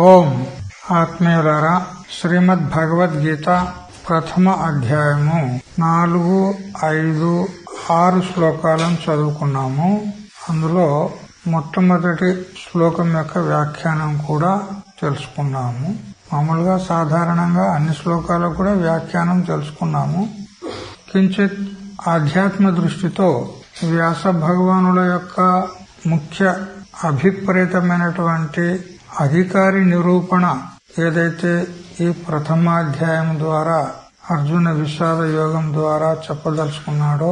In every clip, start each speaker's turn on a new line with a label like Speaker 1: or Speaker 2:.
Speaker 1: ఓం ఆత్మీయులారా, శ్రీమద్ భగవద్గీత ప్రథమ అధ్యాయము 4, 5, 6 శ్లోకాలను చదువుకున్నాము. అందులో మొట్టమొదటి శ్లోకం యొక్క వ్యాఖ్యానం కూడా తెలుసుకున్నాము. మామూలుగా సాధారణంగా అన్ని శ్లోకాలకు కూడా వ్యాఖ్యానం తెలుసుకున్నాము. కించిత్ ఆధ్యాత్మ దృష్టితో వ్యాస భగవానుల యొక్క ముఖ్య అభిప్రేతమైనటువంటి అధికారి నిరూపణ ఏదైతే ఈ ప్రథమాధ్యాయం ద్వారా అర్జున విషాద యోగం ద్వారా చెప్పదలుచుకున్నాడో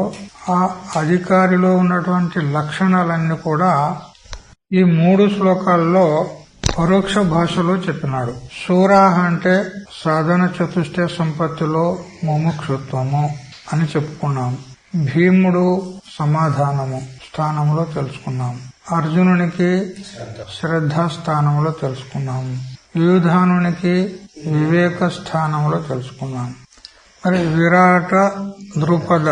Speaker 1: ఆ అధికారిలో ఉన్నటువంటి లక్షణాలన్నీ కూడా ఈ 3 శ్లోకాల్లో పరోక్ష భాషలో చెప్పినాడు. శూరాహ అంటే సాధన చతుష్టయ సంపత్తిలో ముముక్షుత్వము అని చెప్పుకున్నాం. భీముడు సమాధానము స్థానంలో తెలుసుకున్నాము. అర్జునునికి శ్రద్ధా స్థానంలో తెలుసుకున్నాము. యూధానునికి వివేక స్థానంలో తెలుసుకున్నాము. మరి విరాట ద్రుపద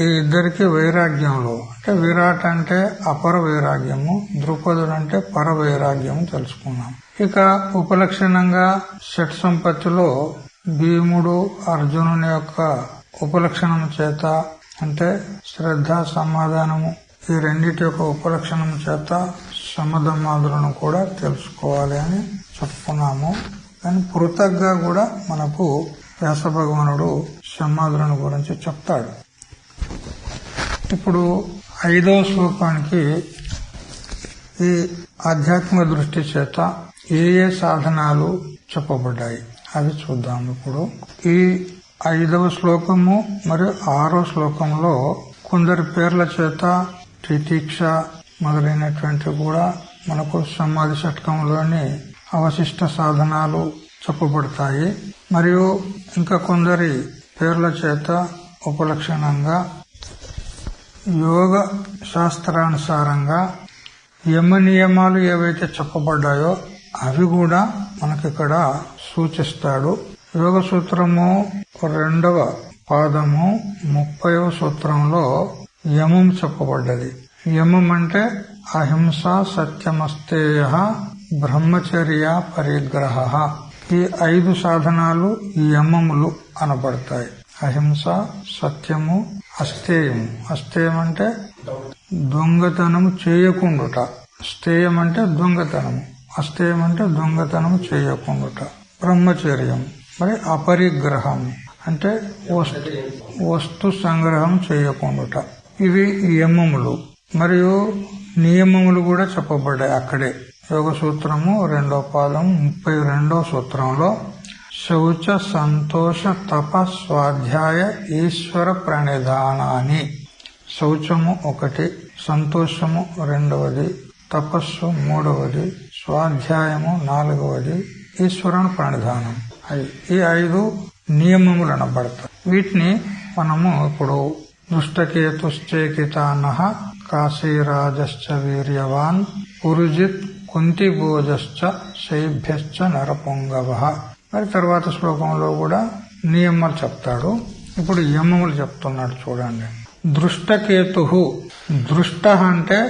Speaker 1: ఈ ఇద్దరికి వైరాగ్యంలో అంటే విరాట్ అంటే అపర వైరాగ్యము, ద్రుపదుడు అంటే పర వైరాగ్యము తెలుసుకున్నాం. ఇక ఉపలక్షణంగా షట్ సంపత్తిలో భీముడు అర్జునుని యొక్క ఉపలక్షణం చేత అంటే శ్రద్ధ సమాధానము ఈ రెండిటి యొక్క ఉపలక్షణం చేత సమధమాదులను కూడా తెలుసుకోవాలి అని చెప్పుకున్నాము. కానీ పృథగ్గా కూడా మనకు వ్యాస భగవానుడు సమాధులను గురించి చెప్తాడు. ఇప్పుడు 5వ శ్లోకానికి ఈ ఆధ్యాత్మిక దృష్టి చేత ఏ సాధనాలు చెప్పబడ్డాయి అవి చూద్దాం. ఇప్పుడు ఈ 5వ శ్లోకము మరియు 6వ శ్లోకంలో కొందరి పేర్ల చేత తితిక్ష మొదలైనటువంటి కూడా మనకు సమాధి షట్కంలోని అవశిష్ట సాధనాలు చెప్పబడతాయి. మరియు ఇంకా కొందరి పేర్ల చేత ఉపలక్షణంగా యోగ శాస్త్రానుసారంగా యమ నియమాలు ఏవైతే చెప్పబడ్డాయో అవి కూడా మనకిక్కడ సూచిస్తాడు. యోగ సూత్రము 2వ పాదము 30వ సూత్రంలో యమం చెప్పబడ్డది. యమం అంటే అహింస సత్యమస్తేయ బ్రహ్మచర్య పరిగ్రహ. ఈ 5 సాధనాలు యమములు అనబడతాయి. అహింస, సత్యము, అస్తేయము. అస్తేయం అంటే దొంగతనము చేయకుండుట. స్థేయం అంటే దొంగతనము, అస్తేయం అంటే దొంగతనము చేయకుండుట. బ్రహ్మచర్యం మరి అపరిగ్రహం అంటే వస్తు సంగ్రహం చేయకుండుట. ఇవి యమములు. మరియు నియమములు కూడా చెప్పబడ్డాయి అక్కడే. యోగ సూత్రము 2వ పాదం 32వ సూత్రంలో శౌచ సంతోష తప స్వాధ్యాయ ఈశ్వర ప్రణిధానాన్ని. శౌచము 1, సంతోషము 2వది, తపస్సు 3వది, స్వాధ్యాయము 4వది, ఈశ్వరుని ప్రణిధానం. ఈ 5 నియమములు అనబడతాయి. వీటిని మనము ఇప్పుడు దుష్టకేతుశ్చేకితానః కాశీరాజశ్చ వీర్యవాన్ పురుజిత్ కుంతిభోజశ్చ శైభ్యశ్చ నరపుంగవః. మరి తర్వాత శ్లోకంలో కూడా నియమాలు చెప్తాడు. ఇప్పుడు యమములు చెప్తున్నాడు చూడండి. దృష్టకేతు. దృష్ట అంటే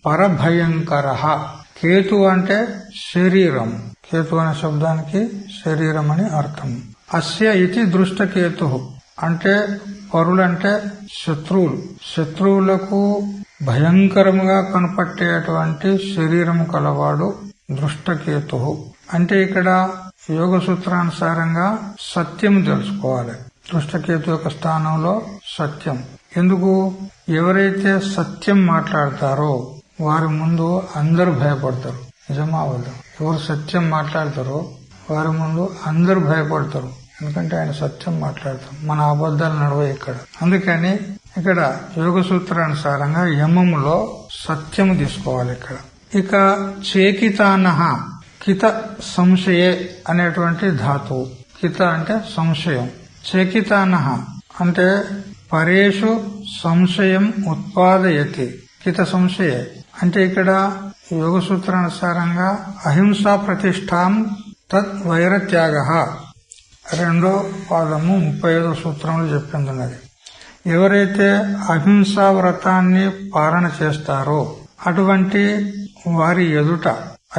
Speaker 1: పరభయంకర. కేతు అంటే శరీరం. కేతు అనే శబ్దానికి శరీరం అని అర్థం. అస్య ఇది దృష్టకేతు అంటే పరులంటే శత్రువులు. శత్రువులకు భయంకరముగా కనపట్టేటువంటి శరీరము కలవాడు దృష్టకేతు. అంటే ఇక్కడ యోగ సూత్రానుసారంగా సత్యం తెలుసుకోవాలి. దృష్టకేతు యొక్క స్థానంలో సత్యం. ఎందుకు? ఎవరైతే సత్యం మాట్లాడతారో వారి ముందు అందరూ భయపడతారు. నిజమా వద్దు? ఎవరు సత్యం మాట్లాడతారో వారి ముందు అందరూ భయపడతారు. ఎందుకంటే ఆయన సత్యం మాట్లాడతాం, మన అబద్ధాలు నడవయి ఇక్కడ. అందుకని ఇక్కడ యోగ సూత్రానుసారంగా యమములో సత్యము తీసుకోవాలి ఇక్కడ. ఇక చేకితానః. కిత సంశయే అనేటువంటి ధాతువు. కిత అంటే సంశయం. చేకితానః అంటే పరేషు సంశయం ఉత్పాదయతి. కిత సంశయే అంటే ఇక్కడ యోగ సూత్రానుసారంగా అహింసా ప్రతిష్టాం తద్ వైరత్యాగః 2వ పాదము 35వ సూత్రంలో చెప్పింది. ఎవరైతే అహింసా వ్రతాన్ని పాలన చేస్తారో అటువంటి వారి ఎదుట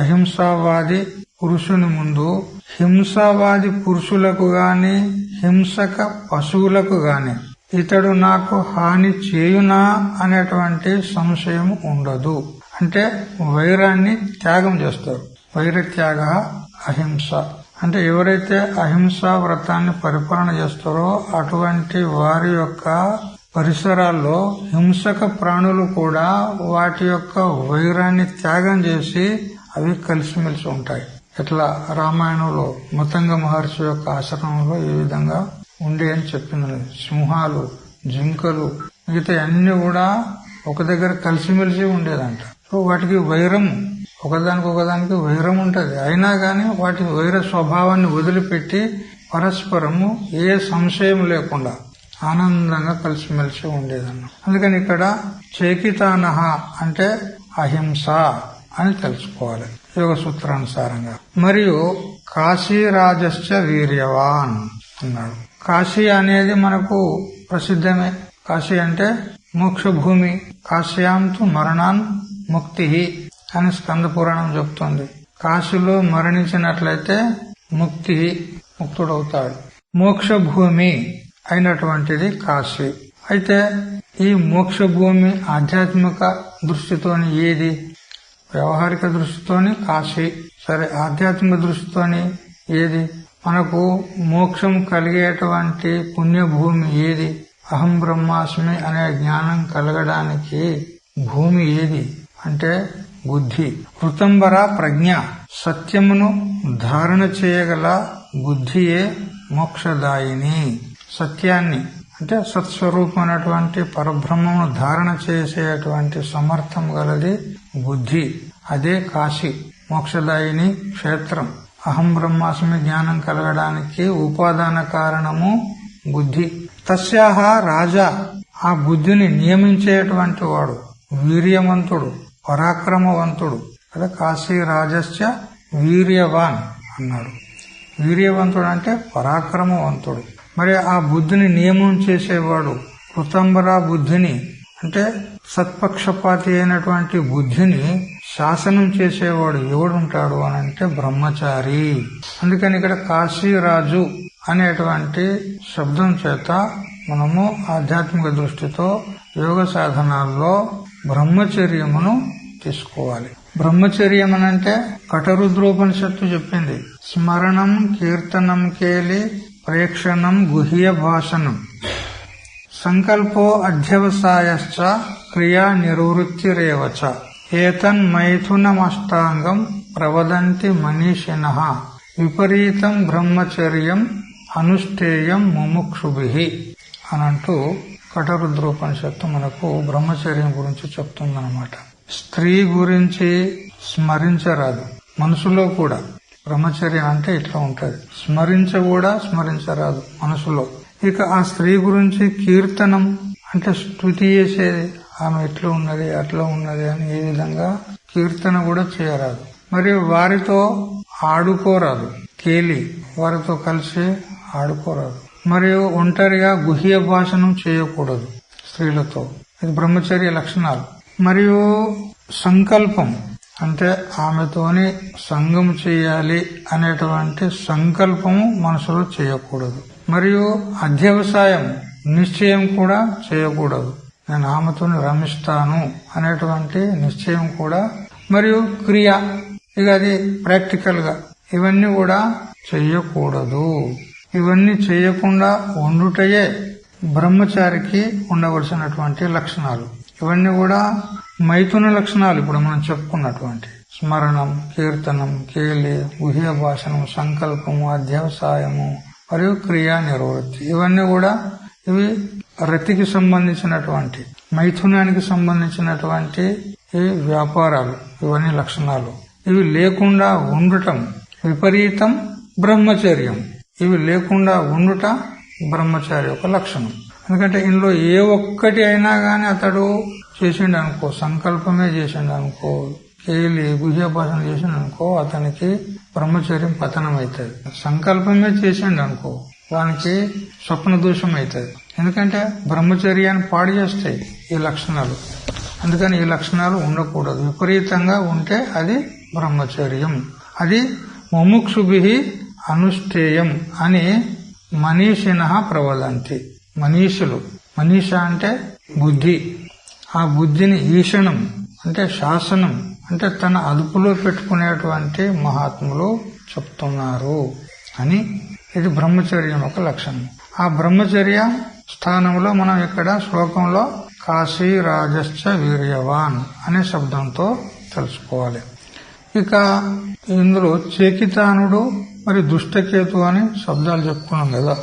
Speaker 1: అహింసావాది పురుషుని ముందు హింసావాది పురుషులకు గాని హింసక పశువులకు గాని ఇతడు నాకు హాని చేయునా అనేటువంటి సంశయం ఉండదు. అంటే వైరాన్ని త్యాగం చేస్తారు. వైరత్యాగ అహింస అంటే ఎవరైతే అహింసా వ్రతాన్ని పరిపాలన చేస్తారో అటువంటి వారి యొక్క పరిసరాల్లో హింసక ప్రాణులు కూడా వాటి యొక్క వైరాన్ని త్యాగం చేసి అవి కలిసిమెలిసి ఉంటాయి. ఇట్లా రామాయణంలో మతంగ మహర్షి యొక్క ఆశ్రమంలో ఈ విధంగా ఉండే అని చెప్పింది. సింహాలు, జింకలు, మిగతా అన్ని కూడా ఒక దగ్గర కలిసిమెలిసి ఉండేదంట. సో వాటికి వైరం, ఒకదానికి వైరం ఉంటది. అయినా గాని వాటి వైర స్వభావాన్ని వదిలిపెట్టి పరస్పరము ఏ సంశయం లేకుండా ఆనందంగా కలిసిమెలిసి ఉండేదన్న. అందుకని ఇక్కడ చేకితానహ అంటే అహింస అని తెలుసుకోవాలి యోగ సూత్రానుసారంగా. మరియు కాశీరాజశ్చ వీర్యవాన్ అన్నాడు. కాశీ అనేది మనకు ప్రసిద్ధమే. కాశీ అంటే మోక్ష భూమి. కాశ్యాంతు మరణాన్ ముక్తి అని స్కంద పురాణం చెప్తుంది. కాశీలో మరణించినట్లయితే ముక్తుడవుతాడు. మోక్ష భూమి అయినటువంటిది కాశీ. అయితే ఈ మోక్ష భూమి ఆధ్యాత్మిక దృష్టితోని ఏది? వ్యవహారిక దృష్టితోని కాశీ. సరే, ఆధ్యాత్మిక దృష్టితోని ఏది? మనకు మోక్షం కలిగేటువంటి పుణ్యభూమి ఏది? అహం బ్రహ్మాస్మి అనే జ్ఞానం కలగడానికి భూమి ఏది అంటే బుద్ధి. కృతంబర ప్రజ్ఞ, సత్యమును ధారణ చేయగల బుద్ధియే మోక్షదాయిని. సత్యాన్ని అంటే సత్స్వరూపమైనటువంటి పరబ్రహ్మమును ధారణ చేసేటువంటి సమర్థం గలది బుద్ధి. అదే కాశీ, మోక్షదాయిని క్షేత్రం. అహం బ్రహ్మాస్మి జ్ఞానం కలగడానికి ఉపాదాన కారణము బుద్ధి. తస్యాహ రాజా, ఆ బుద్ధిని నియమించేటువంటి వాడు వీర్యవంతుడు, పరాక్రమవంతుడు కదా. కాశీ రాజశ్చ వీర్యవాన్ అన్నాడు. వీర్యవంతుడు అంటే పరాక్రమవంతుడు. మరి ఆ బుద్ధిని నియమం చేసేవాడు, కృతంబర బుద్ధిని అంటే సత్పక్షపాతి అయినటువంటి బుద్ధిని శాసనం చేసేవాడు ఎవడుంటాడు అని అంటే బ్రహ్మచారి. అందుకని ఇక్కడ కాశీరాజు అనేటువంటి శబ్దం చేత మనము ఆధ్యాత్మిక దృష్టితో యోగ సాధనాల్లో బ్రహ్మచర్యమును తీసుకోవాలి. బ్రహ్మచర్యం అనంటే కఠరుద్రోపనిషత్తు చెప్పింది. స్మరణం కీర్తనం కేలి ప్రేక్షణం గుహ్య భాషణం సంకల్పో అధ్యవసాయశ్చ క్రియా నివృత్తిరేవచ ఏతన్మైథునమష్టాంగం ప్రవదంతి మనీషిణః విపరీతం బ్రహ్మచర్యం అనుష్ఠేయం ముముక్షుభిః అనంటూ కఠరుద్రోపనిషత్తు మనకు బ్రహ్మచర్యం గురించి చెప్తుందన్నమాట. స్త్రీ గురించి స్మరించరాదు. మనసులో కూడా బ్రహ్మచర్యం అంటే ఇట్లా ఉంటది. స్మరించరాదు మనసులో. ఇక ఆ స్త్రీ గురించి కీర్తనం అంటే స్తుతి చేసేది. ఆమె ఎట్లా ఉన్నది అట్లా ఉన్నది అని ఈ విధంగా కీర్తన కూడా చేయరాదు. మరియు వారితో ఆడుకోరాదు. కేలి వారితో కలిసి ఆడుకోరాదు. మరియు ఒంటరిగా గుహ్య భాషణం చేయకూడదు స్త్రీలతో. ఇది బ్రహ్మచర్య లక్షణాలు. మరియు సంకల్పం అంటే ఆమెతోని సంగం చేయాలి అనేటువంటి సంకల్పము మనసులో చేయకూడదు. మరియు అధ్యవసాయం నిశ్చయం కూడా చేయకూడదు. నేను ఆమెతోని రమిస్తాను అనేటువంటి నిశ్చయం కూడా. మరియు క్రియ, ఇక అది ప్రాక్టికల్ గా ఇవన్నీ కూడా చెయ్యకూడదు. ఇవన్నీ చేయకుండా ఉండుటయే బ్రహ్మచారికి ఉండవలసినటువంటి లక్షణాలు. ఇవన్నీ కూడా మైథున లక్షణాలు. ఇప్పుడు మనం చెప్పుకున్నటువంటి స్మరణం, కీర్తనం, కేలి, గుహ్య భాషణం, సంకల్పము, అధ్యవసాయము మరియు క్రియా నివృత్తి. ఇవన్నీ కూడా ఇవి రతికి సంబంధించినటువంటి, మైథునానికి సంబంధించినటువంటి ఈ వ్యాపారాలు. ఇవన్నీ లక్షణాలు. ఇవి లేకుండా ఉండటం విపరీతం బ్రహ్మచర్యం. ఇవి లేకుండా ఉండుట బ్రహ్మచారి యొక్క లక్షణం. ఎందుకంటే ఇందులో ఏ ఒక్కటి అయినా గాని అతడు చేసిండు అనుకో, సంకల్పమే చేసిండు అనుకో, కేలి గుహ్య భాషణ చేసిండు అనుకో, అతనికి బ్రహ్మచర్యం పతనం అవుతుంది. సంకల్పమే చేసిండు అనుకో, వానికి స్వప్న దోషం అవుతుంది. ఎందుకంటే బ్రహ్మచర్యాన్ని పాడు చేస్తాయి ఈ లక్షణాలు. అందుకని ఈ లక్షణాలు ఉండకూడదు. విపరీతంగా ఉంటే అది బ్రహ్మచర్యం. అది ముముక్షుభి అనుష్ఠేయం అని మనీషినః ప్రవదంతి. మనీషులు, మనీష అంటే బుద్ధి, ఆ బుద్ధిని ఈషణం అంటే శాసనం అంటే తన అదుపులో పెట్టుకునేటువంటి మహాత్ములు చెప్తున్నారు అని. ఇది బ్రహ్మచర్యం ఒక లక్షణం. ఆ బ్రహ్మచర్య స్థానంలో మనం ఇక్కడ శ్లోకంలో కాశీ రాజశ్చ వీర్యవాన్ అనే శబ్దంతో తెలుసుకోవాలి. ఇక ఇందులో చేకితానుడు మరి దుష్టకేతు అని శబ్దాలు చెప్పుకున్నాం కదా.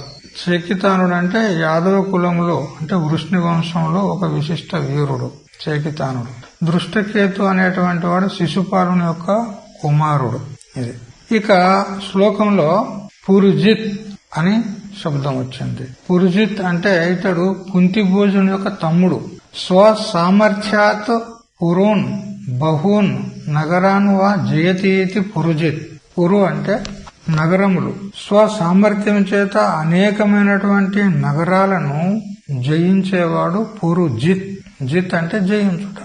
Speaker 1: చేకితానుడు అంటే యాదవ కులంలో అంటే వృష్ణి వంశంలో ఒక విశిష్ట వీరుడు చేకితానుడు. దృష్టకేతు అనేటువంటి వాడు శిశుపాలుని యొక్క కుమారుడు. ఇది ఇక శ్లోకంలో పురుజిత్ అని శబ్దం వచ్చింది. పురుజిత్ అంటే ఇతడు కుంతిభోజుని యొక్క తమ్ముడు. స్వసామర్థ్యాత్ పురూన్ బహూన్ నగరాన్ వా జయతీతి పురుజిత్. పురు అంటే నగరములు. స్వసామర్థ్యం చేత అనేకమైనటువంటి నగరాలను జయించేవాడు పురుజిత్. జిత్ అంటే జయించుట.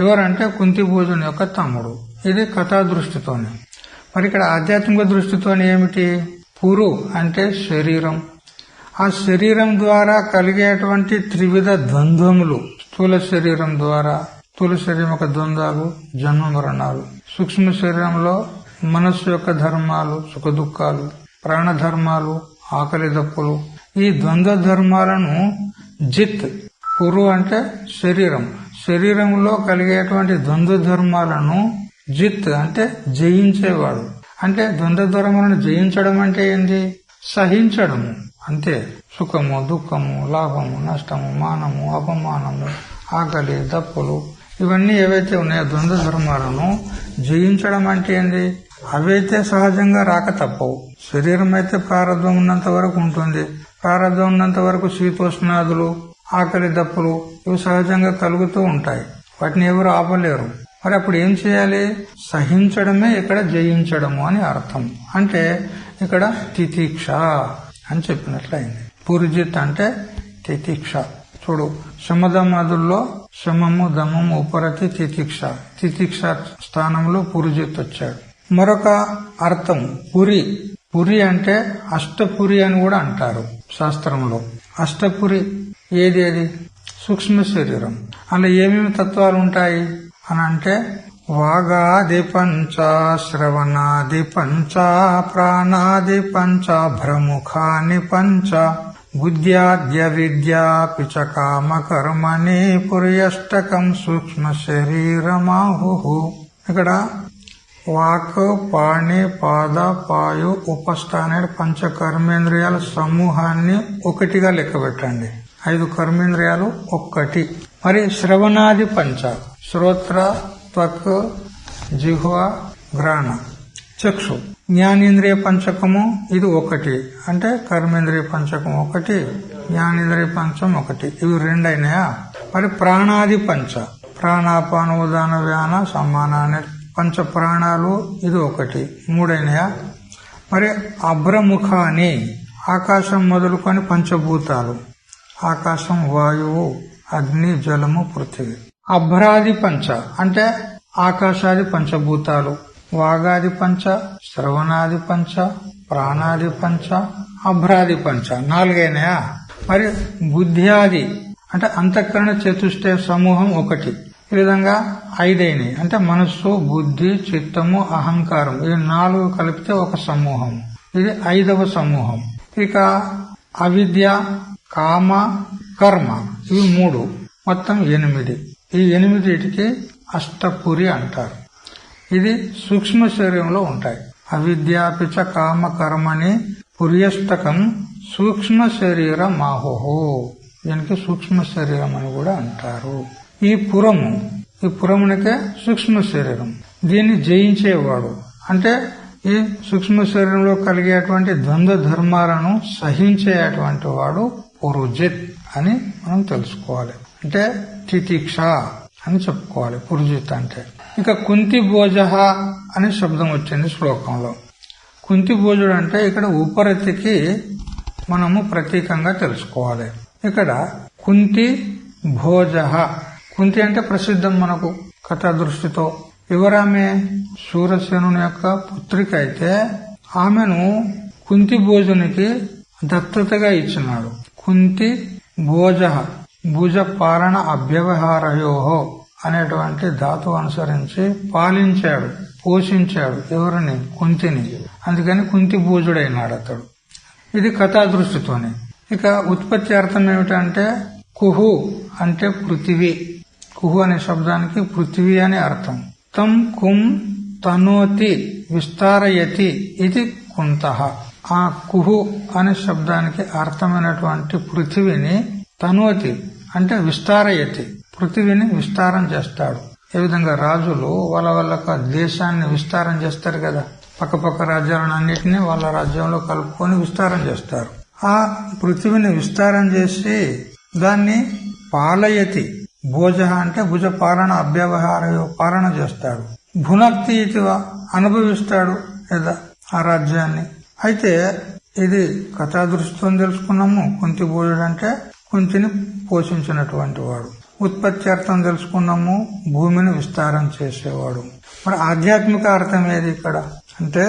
Speaker 1: ఎవరంటే కుంతిభోజుని యొక్క తమ్ముడు. ఇది కథా దృష్టితోనే. మరి ఇక్కడ ఆధ్యాత్మిక దృష్టితోనే ఏమిటి? పురు అంటే శరీరం. ఆ శరీరం ద్వారా కలిగేటువంటి త్రివిధ ద్వంద్వములు, స్థూల శరీరం ద్వారా, స్థూల శరీరం యొక్క ద్వంద్వాలు జన్మ మరణాలు, సూక్ష్మ శరీరంలో మనస్సు యొక్క ధర్మాలు సుఖ దుఃఖాలు, ప్రాణ ధర్మాలు ఆకలి దప్పులు, ఈ ద్వంద్వ ధర్మాలను జిత్. పురు అంటే శరీరం, శరీరంలో కలిగేటువంటి ద్వంద్వ ధర్మాలను జిత్ అంటే జయించేవాడు. అంటే ద్వంద్వ ధర్మాలను జయించడం అంటే ఏంది? సహించడము అంతే. సుఖము దుఃఖము లాభము నష్టము మానము అపమానము ఆకలి దప్పులు ఇవన్నీ ఏవైతే ఉన్నాయో ద్వంద్వ ధర్మాలను జయించడం అంటే ఏంది? అవైతే సహజంగా రాక తప్పవు. శరీరం అయితే ప్రారంభం ఉన్నంత వరకు ఉంటుంది. ప్రారంభం ఉన్నంత వరకు శీతోష్ణాదులు ఆకలి దప్పులు ఇవి సహజంగా కలుగుతూ ఉంటాయి. వాటిని ఎవరు ఆపలేరు. మరి అప్పుడు ఏం చేయాలి? సహించడమే ఇక్కడ జయించడము అని అర్థం. అంటే ఇక్కడ తితిక్ష అని చెప్పినట్లయింది. పురుజిత్ అంటే తితిక్ష. చూడు, శమదమాదుల్లో శమము దమము ఉపరతి తితిక్ష. తితిక్ష స్థానంలో పురుజిత్ వచ్చాడు. మరొక అర్థం పురి. పురి అంటే అష్టపురి అని కూడా అంటారు శాస్త్రంలో. అష్టపురి ఏది? సూక్ష్మ శరీరం. అలా ఏమేమి తత్వాలు ఉంటాయి అని అంటే వాగాది పంచ, శ్రవణాది పంచ, ప్రాణాది పంచ, భ్రముఖాని పంచ, బుద్ధ్యాద్య విద్యా పిచ కామ కర్మణి పుర్యష్టకం సూక్ష్మ శరీరమాహు. ఇక్కడ వాక్ పాణి పాద పాయు ఉపస్థ అనే పంచ కర్మేంద్రియాల సమూహాన్ని ఒకటిగా లెక్క పెట్టండి. 5 కర్మేంద్రియాలు ఒక్కటి. మరి శ్రవణాది పంచ, శ్రోత్ర త్వక్ జిహ్వ ఘ్రాణ చక్షు జ్ఞానేంద్రియ పంచకము ఇది ఒకటి. అంటే కర్మేంద్రియ పంచకం ఒకటి, జ్ఞానేంద్రియ పంచం ఒకటి. ఇవి 2 అయినాయా? మరి ప్రాణాది పంచ, ప్రాణాపాన ఉదాన వ్యాన సమాన అనే పంచ ప్రాణాలు ఇది ఒకటి, 3 అయినాయా? మరి అభ్రముఖాని ఆకాశం మొదలుకొని పంచభూతాలు, ఆకాశం వాయువు అగ్ని జలము పృథివీ. అభ్రాది పంచ అంటే ఆకాశాది పంచభూతాలు, వాగాది పంచ, శ్రవణాది పంచ, ప్రాణాది పంచ, అభ్రాది పంచ 4 అయినాయా? మరి బుద్ధ్యాది అంటే అంతఃకరణ చతుష్టయ సమూహం ఒకటి. ఈ విధంగా 5 అయినాయి. అంటే మనస్సు బుద్ధి చిత్తము అహంకారం ఈ 4 కలిపితే ఒక సమూహం. ఇది 5వ సమూహం. ఇక అవిద్య కామ కర్మ ఇవి 3, మొత్తం 8. ఈ 8టికి అష్టపురి అంటారు. ఇది సూక్ష్మ శరీరంలో ఉంటాయి. అవిద్యాపిచ కామ కర్మని పుర్యష్టకం సూక్ష్మ శరీరం ఆహోహో. దీనికి సూక్ష్మ శరీరం అని కూడా అంటారు. ఈ పురమునికే సూక్ష్మ శరీరం. దీన్ని జయించేవాడు అంటే ఈ సూక్ష్మ శరీరంలో కలిగేటువంటి ద్వంద్వ ధర్మాలను సహించేటువంటి వాడు పురుజిత్ అని మనం తెలుసుకోవాలి. అంటే తితిక్ష అని చెప్పుకోవాలి పురుజిత్ అంటే. ఇక కుంతి భోజ అనే శబ్దం వచ్చింది శ్లోకంలో. కుంతి భోజుడు అంటే ఇక్కడ ఉపరతికి మనము ప్రతీకంగా తెలుసుకోవాలి. ఇక్కడ కుంతి భోజ. కుంతి అంటే ప్రసిద్ధం మనకు కథా దృష్టితో. ఎవరామె? శూరసేనుని యొక్క పుత్రిక అయితే ఆమెను కుంతి భోజునికి దత్తతగా ఇచ్చినాడు. కుంతి భోజ భుజ పాలన అవ్యవహారయోహో అనేటువంటి ధాతు అనుసరించి పాలించాడు, పోషించాడు. ఎవరిని? కుంతిని. అందుకని కుంతి భోజుడైనాడు అతడు. ఇది కథాదృష్టితోనే. ఇక ఉత్పత్తి అర్థం ఏమిటంటే కుహు అంటే పృథివీ. కుహు అనే శబ్దానికి పృథివీ అని అర్థం. తం కుం తనోతి విస్తారయతి ఇది కుంతః. ఆ కుహు అనే శబ్దానికి అర్థమైనటువంటి పృథివీని తనోతి అంటే విస్తారయతి, పృథివీని విస్తారం చేస్తాడు. ఏ విధంగా రాజులు వాళ్ళ దేశాన్ని విస్తారం చేస్తారు కదా, పక్క రాజ్యాలన్నింటినీ వాళ్ళ రాజ్యంలో కలుపుకొని విస్తారం చేస్తారు. ఆ పృథివీని విస్తారం చేసి దాన్ని పాలయతి, భోజ అంటే భుజ పాలన అవ్యవహార పాలన చేస్తాడు. భునక్తి ఇతివ అనుభవిస్తాడు లేదా ఆ రాజ్యాన్ని. అయితే ఇది కథాదృష్టితో తెలుసుకున్నాము. కుంతి భోజుడు అంటే కుంతిని పోషించినటువంటి వాడు. ఉత్పత్తి అర్థం తెలుసుకున్నాము, భూమిని విస్తారం చేసేవాడు. మరి ఆధ్యాత్మిక అర్థం ఏది ఇక్కడ అంటే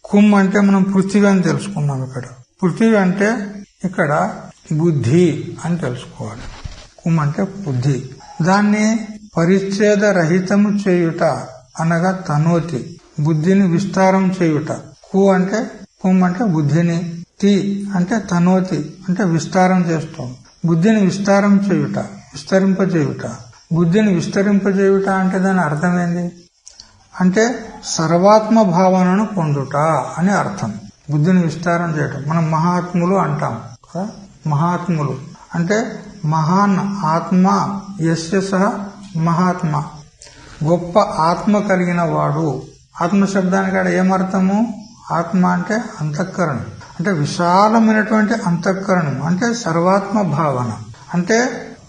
Speaker 1: కుమ్ అంటే మనం పృథివీ అని తెలుసుకున్నాం. ఇక్కడ పృథివీ అంటే ఇక్కడ బుద్ధి అని తెలుసుకోవాలి. కుమ్ అంటే బుద్ధి. దాన్ని పరిచ్ఛేద రహితము చేయుట అనగా తనోతి, బుద్ధిని విస్తారం చేయుట. కు అంటే కుమ్ అంటే బుద్ధిని, తి అంటే తనోతి అంటే విస్తారం చేస్తాం. బుద్ధిని విస్తారం చేయుట, విస్తరింపజేయుట. బుద్ధిని విస్తరింపజేయుట అంటే దాని అర్థమైంది అంటే సర్వాత్మ భావనను పొందుట అని అర్థం. బుద్ధిని విస్తారం చేయటం. మనం మహాత్ములు అంటాం కదా. మహాత్ములు అంటే మహాన్ ఆత్మ యస్య సహ మహాత్మ, గొప్ప ఆత్మ కలిగిన వాడు. ఆత్మ శబ్దానికి అక్కడ ఏమర్థము? ఆత్మ అంటే అంతఃకరణం, అంటే విశాలమైనటువంటి అంతఃకరణం, అంటే సర్వాత్మ భావన, అంటే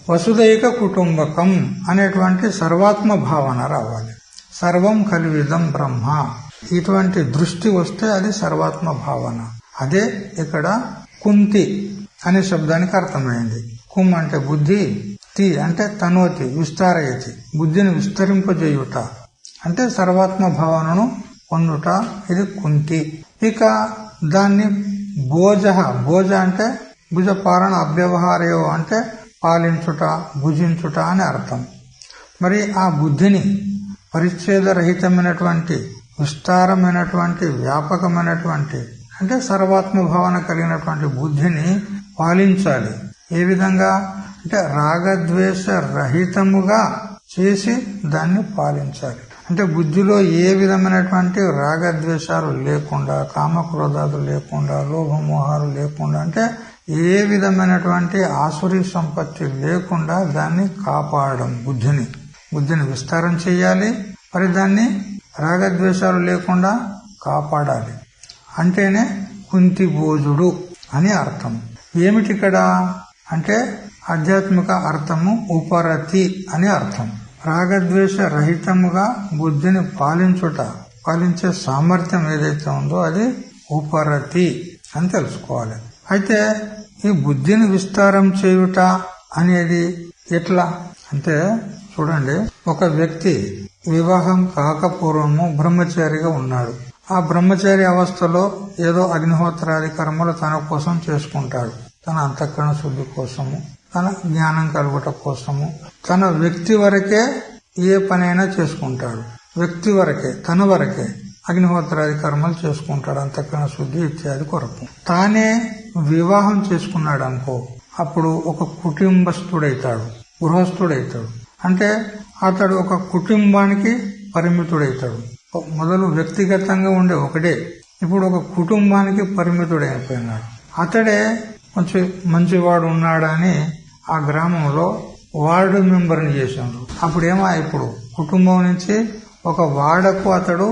Speaker 1: వసుదైక కుటుంబకం అనేటువంటి సర్వాత్మ భావన రావాలి. సర్వం కలివిదం బ్రహ్మ, ఇటువంటి దృష్టి వస్తే అది సర్వాత్మ భావన. అదే ఇక్కడ కుంతి అనే శబ్దానికి అర్థమైంది. కుమ్ అంటే బుద్ధి, తి అంటే తనోతి విస్తారయతి, బుద్ధిని విస్తరింపజేయుట అంటే సర్వాత్మ భావనను పొందుట. ఇది కుంతి. ఇక దాన్ని భోజ, భోజ అంటే భుజ పాలన అవ్యవహారయో అంటే పాలించుట, భుజించుట అని అర్థం. మరి ఆ బుద్ధిని పరిచ్ఛేద రహితమైనటువంటి విస్తారమైనటువంటి వ్యాపకమైనటువంటి అంటే సర్వాత్మ భావన కలిగినటువంటి బుద్ధిని పాలించాలి. ఏ విధంగా అంటే రాగద్వేష రహితముగా చేసి దాన్ని పాలించాలి. అంటే బుద్ధిలో ఏ విధమైనటువంటి రాగద్వేషాలు లేకుండా, కామక్రోధాలు లేకుండా, లోభమోహాలు లేకుండా, అంటే ఏ విధమైనటువంటి ఆసురీ సంపత్తి లేకుండా దాన్ని కాపాడడం. బుద్ధిని విస్తారం చేయాలి, మరి దాన్ని రాగద్వేషాలు లేకుండా కాపాడాలి. అంటేనే కుంతి భోజుడు అని అర్థం. ఏమిటిక్కడ అంటే ఆధ్యాత్మిక అర్థము ఉపరతి అని అర్థం. రాగద్వేష రహితముగా బుద్ధిని పాలించుట, పాలించే సామర్థ్యం ఏదైతే ఉందో అది ఉపరతి అని తెలుసుకోవాలి. అయితే ఈ బుద్ధిని విస్తారం చేయుట అనేది ఎట్లా అంటే చూడండి, ఒక వ్యక్తి వివాహం కాకపూర్వము బ్రహ్మచారిగా ఉన్నాడు. ఆ బ్రహ్మచారి అవస్థలో ఏదో అగ్నిహోత్రాది కర్మలు తన కోసం చేసుకుంటాడు. తన అంతఃకరణ శుద్ధి కోసము, తన జ్ఞానం కలుగుట కోసము, తన వ్యక్తి వరకే ఏ పనైనా చేసుకుంటాడు. వ్యక్తి వరకే, తన వరకే అగ్నిహోత్రాది కర్మలు చేసుకుంటాడు, అంతఃకరణ శుద్ధి ఇత్యాది కొరకు. తానే వివాహం చేసుకున్నాడు అనుకో, అప్పుడు ఒక కుటుంబస్తుడైతాడు, గృహస్థుడైతాడు. అంటే అతడు ఒక కుటుంబానికి పరిమితుడైతాడు. మొదలు వ్యక్తిగతంగా ఉండే ఒకటే, ఇప్పుడు ఒక కుటుంబానికి పరిమితుడైపోయినాడు. అతడే కొంచెం మంచివాడు ఉన్నాడని ఆ గ్రామంలో వార్డు మెంబర్ని చేశాడు. అప్పుడేమో ఇప్పుడు కుటుంబం నుంచి ఒక వాడకు అతడు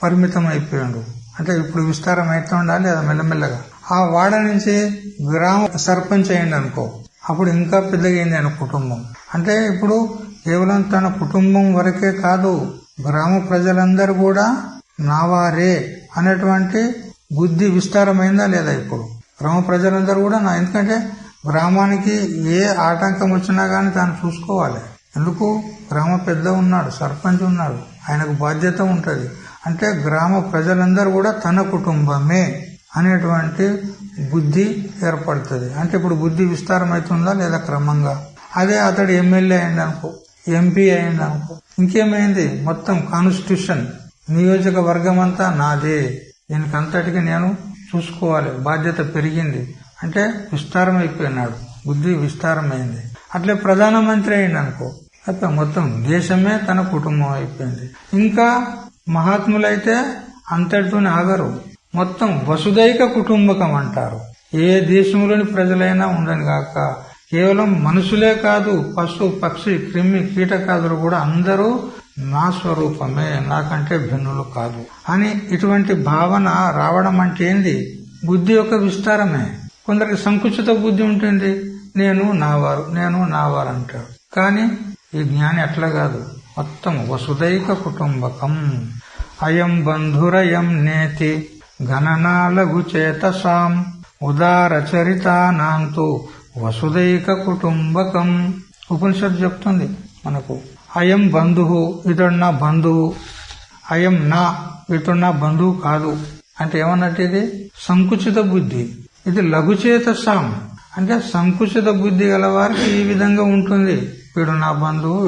Speaker 1: పరిమితం అయిపోయాడు. అంటే ఇప్పుడు విస్తారం అవుతూ ఉండాలి అది మెల్లమెల్లగా. ఆ వాడ నుంచి గ్రామ సర్పంచ్ అయ్యింది అనుకో, అప్పుడు ఇంకా పెద్దగా అయింది ఆయన కుటుంబం. అంటే ఇప్పుడు కేవలం తన కుటుంబం వరకే కాదు, గ్రామ ప్రజలందరూ కూడా నావారే అనేటువంటి బుద్ధి విస్తారమైందా లేదా? ఇప్పుడు గ్రామ ప్రజలందరూ కూడా ఎందుకంటే గ్రామానికి ఏ ఆటంకం వచ్చినా గానీ తాను చూసుకోవాలి. ఎందుకు? గ్రామ పెద్ద ఉన్నాడు, సర్పంచ్ ఉన్నాడు, ఆయనకు బాధ్యత ఉంటది. అంటే గ్రామ ప్రజలందరూ కూడా తన కుటుంబమే అనేటువంటి బుద్ధి ఏర్పడుతుంది. అంటే ఇప్పుడు బుద్ధి విస్తారం అవుతుందా లేదా క్రమంగా? అదే అతడు ఎమ్మెల్యే అయిందనుకో, ఎంపీ అయిందనుకో, ఇంకేమైంది? మొత్తం కాన్స్టిట్యూషన్ నియోజకవర్గం అంతా నాదే, దీనికంతటికి నేను చూసుకోవాలి, బాధ్యత పెరిగింది అంటే విస్తారం అయిపోయినాడు, బుద్ధి విస్తారమైంది. అట్లే ప్రధానమంత్రి అయిందనుకో, అట్లా మొత్తం దేశమే తన కుటుంబం అయిపోయింది. ఇంకా మహాత్ములైతే అంతటితోనే ఆగరు, మొత్తం వసుదైక కుటుంబకం అంటారు. ఏ దేశంలోని ప్రజలైనా ఉండని గాక, కేవలం మనుషులే కాదు, పశు పక్షి క్రిమి కీటకాదులు కూడా అందరూ నా స్వరూపమే, నాకంటే భిన్నులు కాదు అని ఇటువంటి భావన రావడం అంటే ఏంది? బుద్ధి యొక్క విస్తారమే. కొందరికి సంకుచిత బుద్ధి ఉంటుంది, నేను నావారు అంటారు. కానీ ఈ జ్ఞాని అట్లా కాదు, మొత్తం వసుదైక కుటుంబకం. అయం బంధురయం నేతి గణనాలగు చేతసాం ఉదార చరితానాంతు వసుదైక కుటుంబకం. ఉపనిషత్తు చెప్తుంది మనకు, అయం బంధువు, ఇతడు నా బంధువు, అయం నా, ఇతడు నా బంధువు కాదు అంటే ఏమన్నట్టు? ఇది సంకుచిత బుద్ధి. ఇది లఘుచేతసాం అంటే సంకుచిత బుద్ధి గల వారికి ఈ విధంగా ఉంటుంది, వీడు నా బంధువు,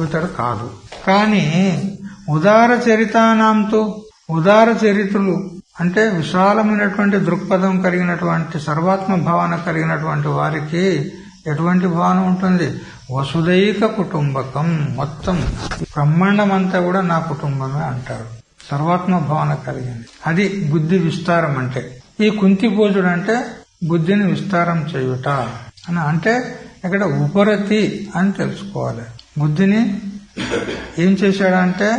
Speaker 1: ఇతడు కాదు. కానీ ఉదార చరితానాంతో, ఉదార చరిత్రులు అంటే విశాలమైనటువంటి దృక్పథం కలిగినటువంటి సర్వాత్మ భావన కలిగినటువంటి వారికి ఎటువంటి భావన ఉంటుంది? వసుదైక కుటుంబకం, మొత్తం బ్రహ్మాండం అంతా కూడా నా కుటుంబమే అంటారు, సర్వాత్మ భావన కలిగింది. అది బుద్ధి విస్తారం అంటే. ఈ కుంతిభోజుడు అంటే బుద్ధిని విస్తారం చేయుట అని అంటే ఇక్కడ ఉపరతి అని తెలుసుకోవాలి. బుద్ధిని ఏం చేశాడంటే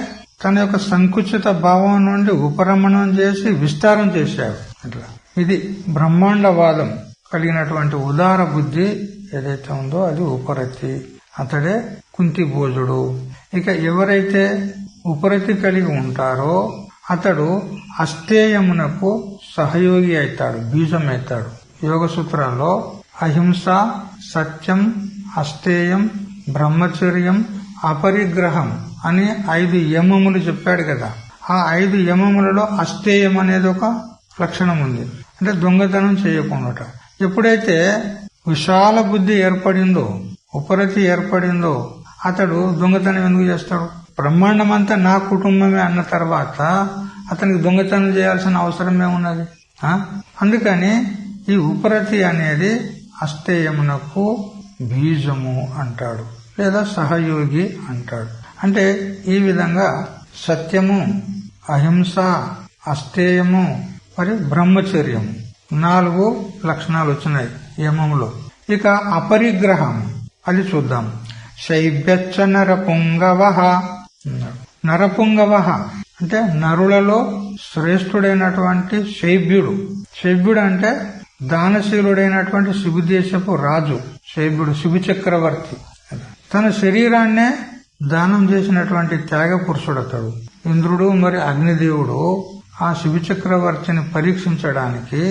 Speaker 1: తన యొక్క సంకుచిత భావం నుండి ఉపరమణం చేసి విస్తారం చేశాడు. అట్లా ఇది బ్రహ్మాండవాదం కలిగినటువంటి ఉదార బుద్ధి ఏదైతే ఉందో అది ఉపరతి, అతడే కుంతిభోజుడు. ఇక ఎవరైతే ఉపరతి కలిగి ఉంటారో అతడు అస్థేయమునకు సహయోగి అవుతాడు, బీజం అవుతాడు. యోగ సూత్రాల్లో అహింస, సత్యం, అస్థేయం, బ్రహ్మచర్యం, అపరిగ్రహం అని 5 యమములు చెప్పాడు కదా. ఆ 5 యమములలో అస్థేయం అనేది ఒక లక్షణం ఉంది, అంటే దొంగతనం చేయకుండా. ఎప్పుడైతే విశాల బుద్ధి ఏర్పడిందో, ఉపరతి ఏర్పడిందో, అతడు దొంగతనం ఎందుకు చేస్తాడు? బ్రహ్మాండమంతా నా కుటుంబమే అన్న తర్వాత అతనికి దొంగతనం చేయాల్సిన అవసరం ఏమున్నది? అందుకని ఈ ఉపరతి అనేది అస్థేయమునకు బీజము అంటాడు, లేదా సహయోగి అంటాడు. అంటే ఈ విధంగా సత్యము, అహింస, అస్థేయము మరియు బ్రహ్మచర్యము 4 లక్షణాలు వచ్చినాయి యమములో. ఇక అపరిగ్రహం అది చూద్దాం. శైభ్యచ్చ నరపుంగవ, నరపుంగవ అంటే నరులలో శ్రేష్ఠుడైనటువంటి శైభ్యుడు. శైభ్యుడు అంటే దానశీలుడైనటువంటి శిబుదేశపు రాజు. శైభ్యుడు శిబు చక్రవర్తి, తన శరీరాన్నే దానం చేసినటువంటి త్యాగ పురుషుడతడు. ఇంద్రుడు మరి అగ్నిదేవుడు ఆ శిబు చక్రవర్తిని పరీక్షించడానికి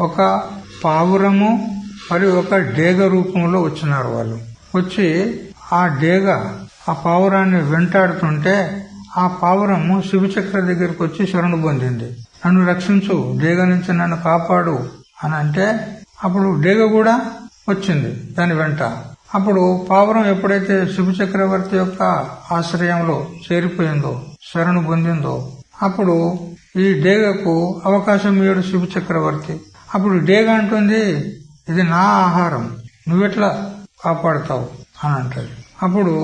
Speaker 1: ఒక పావురము మరియు ఒక డేగ రూపంలో వచ్చినారు. వాళ్ళు వచ్చి ఆ డేగ ఆ పావురాన్ని వెంటాడుతుంటే ఆ పావురము శివచక్ర దగ్గరికి వచ్చి శరణు పొందింది. నన్ను రక్షించు, డేగ నుంచి నన్ను కాపాడు అని అంటే అప్పుడు డేగ కూడా వచ్చింది దాని వెంట. అప్పుడు పావురం ఎప్పుడైతే శివచక్రవర్తి యొక్క ఆశ్రయంలో చేరిపోయిందో, శరణు పొందిందో, అప్పుడు ఈ డేగకు అవకాశం ఇయ్యడు శివచక్రవర్తి. అప్పుడు డేగ అంటుంది, ఇది నా ఆహారం, నువ్వెట్లా కాపాడుతావు అని అంటది. అప్పుడు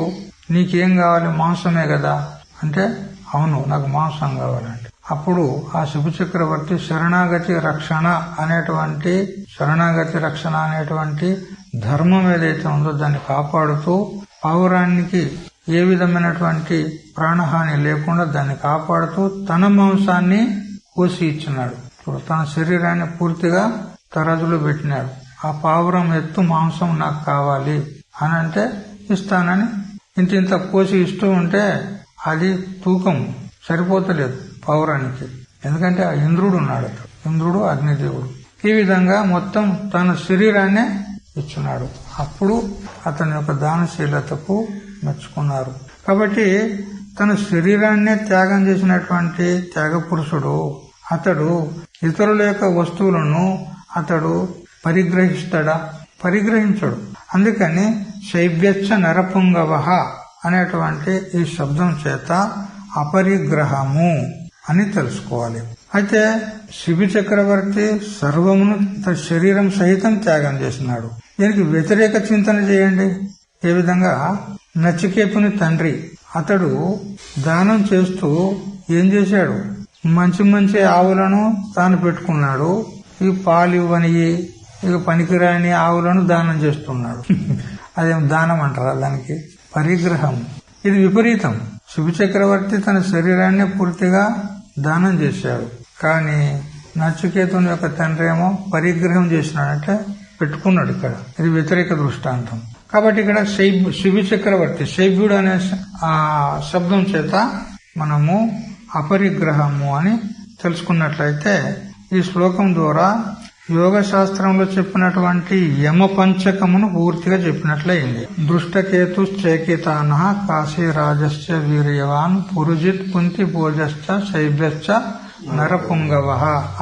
Speaker 1: నీకేం కావాలి? మాంసమే కదా అంటే, అవును నాకు మాంసం కావాలంటే. అప్పుడు ఆ శివచక్రవర్తి శరణాగతి రక్షణ అనేటువంటి ధర్మం ఏదైతే ఉందో దాన్ని కాపాడుతూ పావురానికి ఏ విధమైనటువంటి ప్రాణహాని లేకుండా దాన్ని కాపాడుతూ తన మాంసాన్ని కోసి ఇచ్చినాడు. ఇప్పుడు తన శరీరాన్ని పూర్తిగా తరాజులో పెట్టినాడు. ఆ పావురం ఎత్తు మాంసం నాకు కావాలి అని అంటే ఇస్తానని ఇంత కోసి ఇస్తూ ఉంటే అది తూకం సరిపోతలేదు పావురానికి. ఎందుకంటే ఆ ఇంద్రుడు ఉన్నాడు, ఇంద్రుడు అగ్నిదేవుడు. ఈ విధంగా మొత్తం తన శరీరాన్నే ఇచ్చినాడు. అప్పుడు అతని యొక్క దానశీలతకు మెచ్చుకున్నారు. కాబట్టి తన శరీరాన్నే త్యాగం చేసినటువంటి త్యాగ పురుషుడు అతడు ఇతరుల యొక్క వస్తువులను అతడు పరిగ్రహిస్తాడా? పరిగ్రహించడు. అందుకని శైవ్యచ్చ నరపుంగవ అనేటువంటి ఈ శబ్దం చేత అపరిగ్రహము అని తెలుసుకోవాలి. అయితే శిబి చక్రవర్తి సర్వమును శరీరం సహితం త్యాగం చేసినాడు. దీనికి వ్యతిరేక చింతన చేయండి. ఏ విధంగా నచికేతుని తండ్రి అతడు దానం చేస్తూ ఏం చేశాడు? మంచి మంచి ఆవులను తాను పెట్టుకున్నాడు. ఈ పాలు ఇవ్వని ఇక పనికిరాని ఆవులను దానం చేస్తున్నాడు. అదేం దానం అంటారా? దానికి పరిగ్రహం. ఇది విపరీతం. శిబి చక్రవర్తి తన శరీరాన్ని పూర్తిగా దానం చేశాడు. కానీ నచికేతుని యొక్క తండ్రి ఏమో పరిగ్రహం చేసినాడంటే పెట్టుకున్నాడు. ఇక్కడ ఇది వ్యతిరేక దృష్టాంతం. కాబట్టి ఇక్కడ శిబి చక్రవర్తి శైవ్యుడు అనే శబ్దం చేత మనము అపరిగ్రహము అని తెలుసుకున్నట్లయితే ఈ శ్లోకం ద్వారా యోగ శాస్త్రంలో చెప్పినటువంటి యమ పంచకమును పూర్తిగా చెప్పినట్లయింది. దృష్టకేతుశ్చేకితాన కాశీరాజశ్చ వీర్యవాన్ పురుజిత్ కుంతి భోజశ్చ శైవ్యశ్చ నరపుంగవ